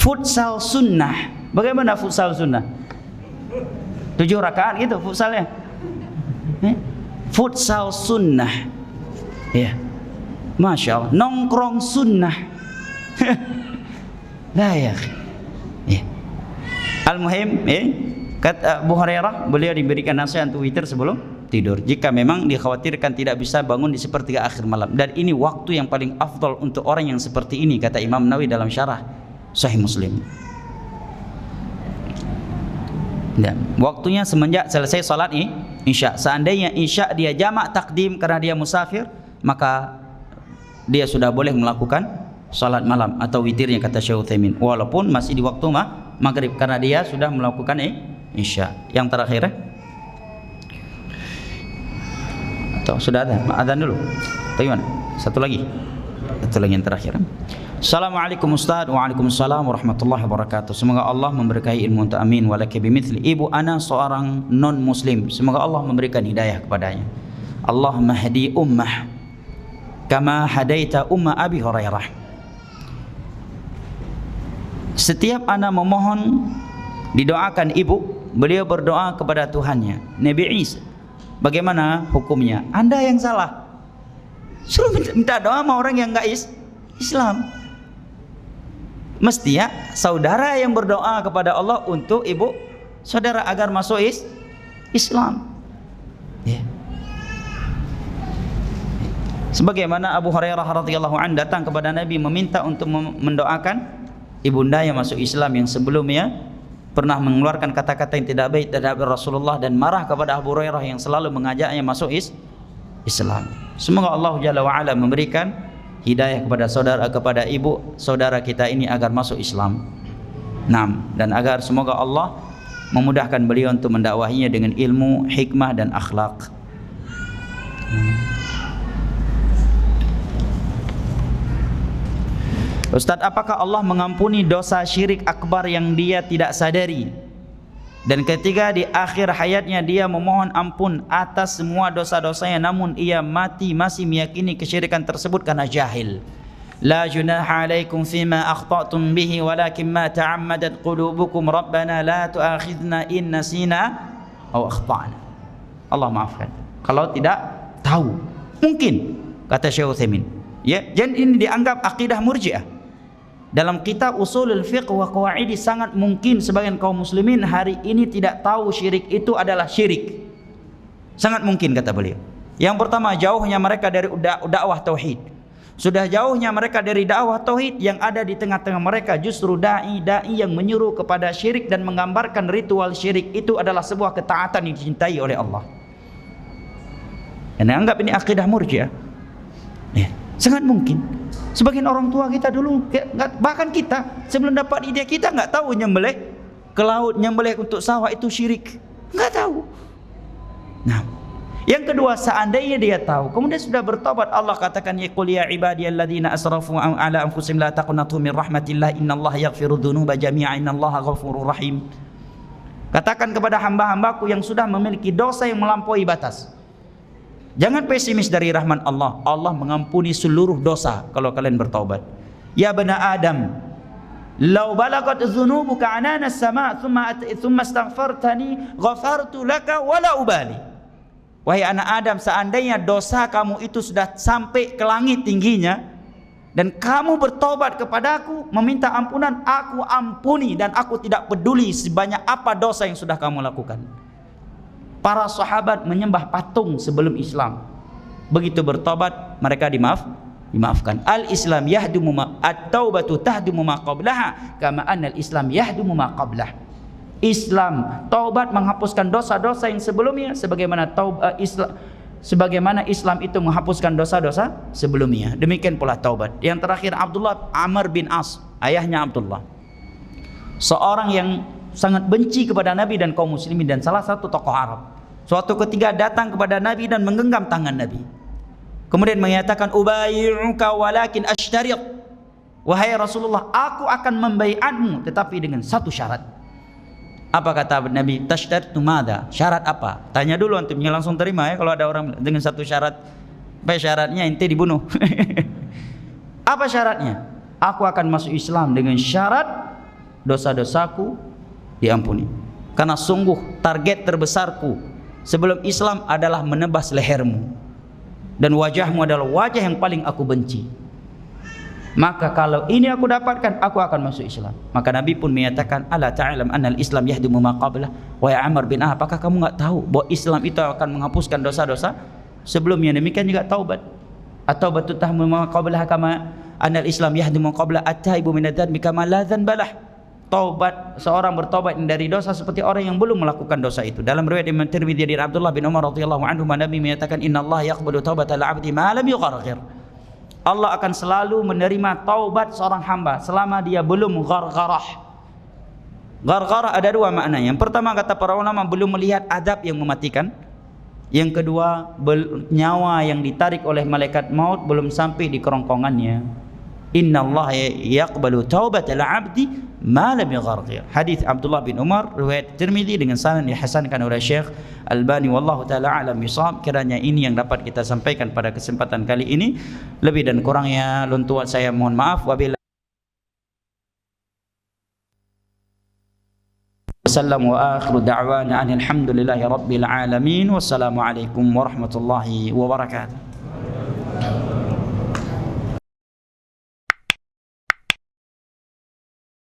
futsal sunnah. Bagaimana futsal sunnah? 7 rakaat gitu futsalnya. Futsal sunnah, ya, Masya Allah. Nongkrong sunnah. Lah ya. Al-muhim, kata Abu Hurairah, beliau diberikan nasihat untuk witir sebelum tidur jika memang dikhawatirkan tidak bisa bangun di sepertiga akhir malam. Dan ini waktu yang paling afdal untuk orang yang seperti ini, kata Imam Nawawi dalam syarah Sahih Muslim. Dan waktunya semenjak selesai salat Isya. Seandainya Isya dia jamak takdim karena dia musafir, maka dia sudah boleh melakukan salat malam atau witirnya, kata Syekh Utsaimin, walaupun masih di waktu maghrib karena dia sudah melakukan Isya. Yang terakhir atau sudah ada adzan dulu? Bagaimana? Satu lagi yang terakhir. Assalamualaikum Ustaz. Waalaikumsalam warahmatullahi wabarakatuh. Semoga Allah memberkahi ilmu untuk amin walaki bimithli. Ibu ana seorang non muslim, semoga Allah memberikan hidayah kepadanya. Allahumma hadi ummah kama hadaita umma Abi Hurairah. Setiap anak memohon didoakan ibu, beliau berdoa kepada Tuhannya. Nabi Isa, bagaimana hukumnya? Anda yang salah. Suruh minta doa sama orang yang enggak Islam. Mestinya saudara yang berdoa kepada Allah untuk ibu saudara agar masuk Islam. Ya. Sebagaimana Abu Hurairah radhiyallahu anhu datang kepada Nabi meminta untuk mendoakan ibunda yang masuk Islam yang sebelumnya pernah mengeluarkan kata-kata yang tidak baik terhadap Rasulullah dan marah kepada Abu Hurairah yang selalu mengajaknya masuk Islam. Semoga Allah Jalla wa Ala memberikan hidayah kepada ibu saudara kita ini agar masuk Islam. Naam, dan agar semoga Allah memudahkan beliau untuk mendakwahinya dengan ilmu, hikmah dan akhlak. Ustaz, apakah Allah mengampuni dosa syirik akbar yang dia tidak sadari? Dan ketika di akhir hayatnya dia memohon ampun atas semua dosa-dosanya, namun ia mati masih meyakini kesyirikan tersebut karena jahil. La junaha alaikum fima akhta'tum bihi walakin ma ta'ammadat qulubukum rabbana la tu'akhidna in nasina aw akhta'na. Allah maafkan kalau tidak tahu. Mungkin kata Syekh Utsaimin. Ya, dan ini dianggap akidah Murji'ah. Dalam kitab Ushulul Fiqh wa Qawaidi sangat mungkin sebagian kaum muslimin hari ini tidak tahu syirik itu adalah syirik. Sangat mungkin kata beliau. Yang pertama, jauhnya mereka dari dakwah tauhid. Sudah jauhnya mereka dari dakwah tauhid, yang ada di tengah-tengah mereka justru dai yang menyuruh kepada syirik dan menggambarkan ritual syirik itu adalah sebuah ketaatan yang dicintai oleh Allah. Dan anggap ini akidah Murji'ah. Ya, sangat mungkin. Sebagian orang tua kita dulu, bahkan kita sebelum dapat ide kita nggak tahu nyembelih ke laut, nyembelih untuk sawah itu syirik, nggak tahu. Nah, yang kedua, seandainya dia tahu kemudian sudah bertobat, Allah katakan ya qul ya ibadiyalladzina asrafu ala anfusihim la taqnatu min rahmatillah innallaha yaghfiru dzunuba jami'a innallaha ghafurur rahim. Katakan kepada hamba-hambaku yang sudah memiliki dosa yang melampaui batas, jangan pesimis dari rahmat Allah. Allah mengampuni seluruh dosa kalau kalian bertaubat. Ya bani Adam, law balagat dzunubuka anana as-sama' thumma astaghfartani ghafartu laka wala ubali. Wahai anak Adam, seandainya dosa kamu itu sudah sampai ke langit tingginya dan kamu bertobat kepadaku meminta ampunan, aku ampuni dan aku tidak peduli sebanyak apa dosa yang sudah kamu lakukan. Para sahabat menyembah patung sebelum Islam. Begitu bertobat mereka dimaafkan. Al-Islam yahdumu at-taubatu tahdumu ma qablaha kama anna al-Islam yahdumu ma qablah. Islam, taubat menghapuskan dosa-dosa yang sebelumnya sebagaimana Islam itu menghapuskan dosa-dosa sebelumnya. Demikian pula taubat. Yang terakhir, Abdullah Amr bin As, ayahnya Abdullah, seorang yang sangat benci kepada Nabi dan kaum muslimin dan salah satu tokoh Arab. Suatu ketika datang kepada Nabi dan menggenggam tangan Nabi. Kemudian menyatakan, "Ubayyi'uka walakin ashtariq." Wahai Rasulullah, aku akan membaiatmu tetapi dengan satu syarat. Apa kata Nabi? Tashtaritu madza? Syarat apa? Tanya dulu antum, jangan langsung terima ya kalau ada orang dengan satu syarat. Apa syaratnya? Ente dibunuh. Apa syaratnya? Aku akan masuk Islam dengan syarat dosa-dosaku diampuni. Karena sungguh target terbesarku sebelum Islam adalah menebas lehermu, dan wajahmu adalah wajah yang paling aku benci. Maka kalau ini aku dapatkan, aku akan masuk Islam. Maka Nabi pun menyatakan, ala ta'lam anna al-Islam yahdumu ma qablah. Wahai Amr bin Ah, apakah kamu enggak tahu bahwa Islam itu akan menghapuskan dosa-dosa sebelumnya? Demikian juga taubat. At-taubatu tahmu ma qablaha kama anna al-Islam yahdumu qabla at-taibu min adh-dhanbi kama la dhanbalah. Taubat, seorang bertobat dari dosa seperti orang yang belum melakukan dosa itu. Dalam riwayat Imam Tirmidzi dari Abdullah bin Umar radhiyallahu anhu, Nabi menyatakan, innallaha yaqbalu taubatal 'abdi ma lam yugharghir. Allah akan selalu menerima taubat seorang hamba selama dia belum ghargharah. Ghargharah ada dua maknanya. Yang pertama, kata para ulama, belum melihat adab yang mematikan. Yang kedua, nyawa yang ditarik oleh malaikat maut belum sampai di kerongkongannya. Innallaha yaqbalu taubatal 'abdi ma lam yugharghir. Hadis Abdullah bin Umar riwayat Tirmidzi dengan sanad dihasankan oleh Syekh Albani, wallahu taala alam bisawab. Kiranya ini yang dapat kita sampaikan pada kesempatan kali ini. Lebih dan kurangnya luntuan saya mohon maaf. Wabillahi wasallam wa akhiru da'wana alhamdulillahi rabbil alamin. Wassalamu alaikum warahmatullahi wabarakatuh.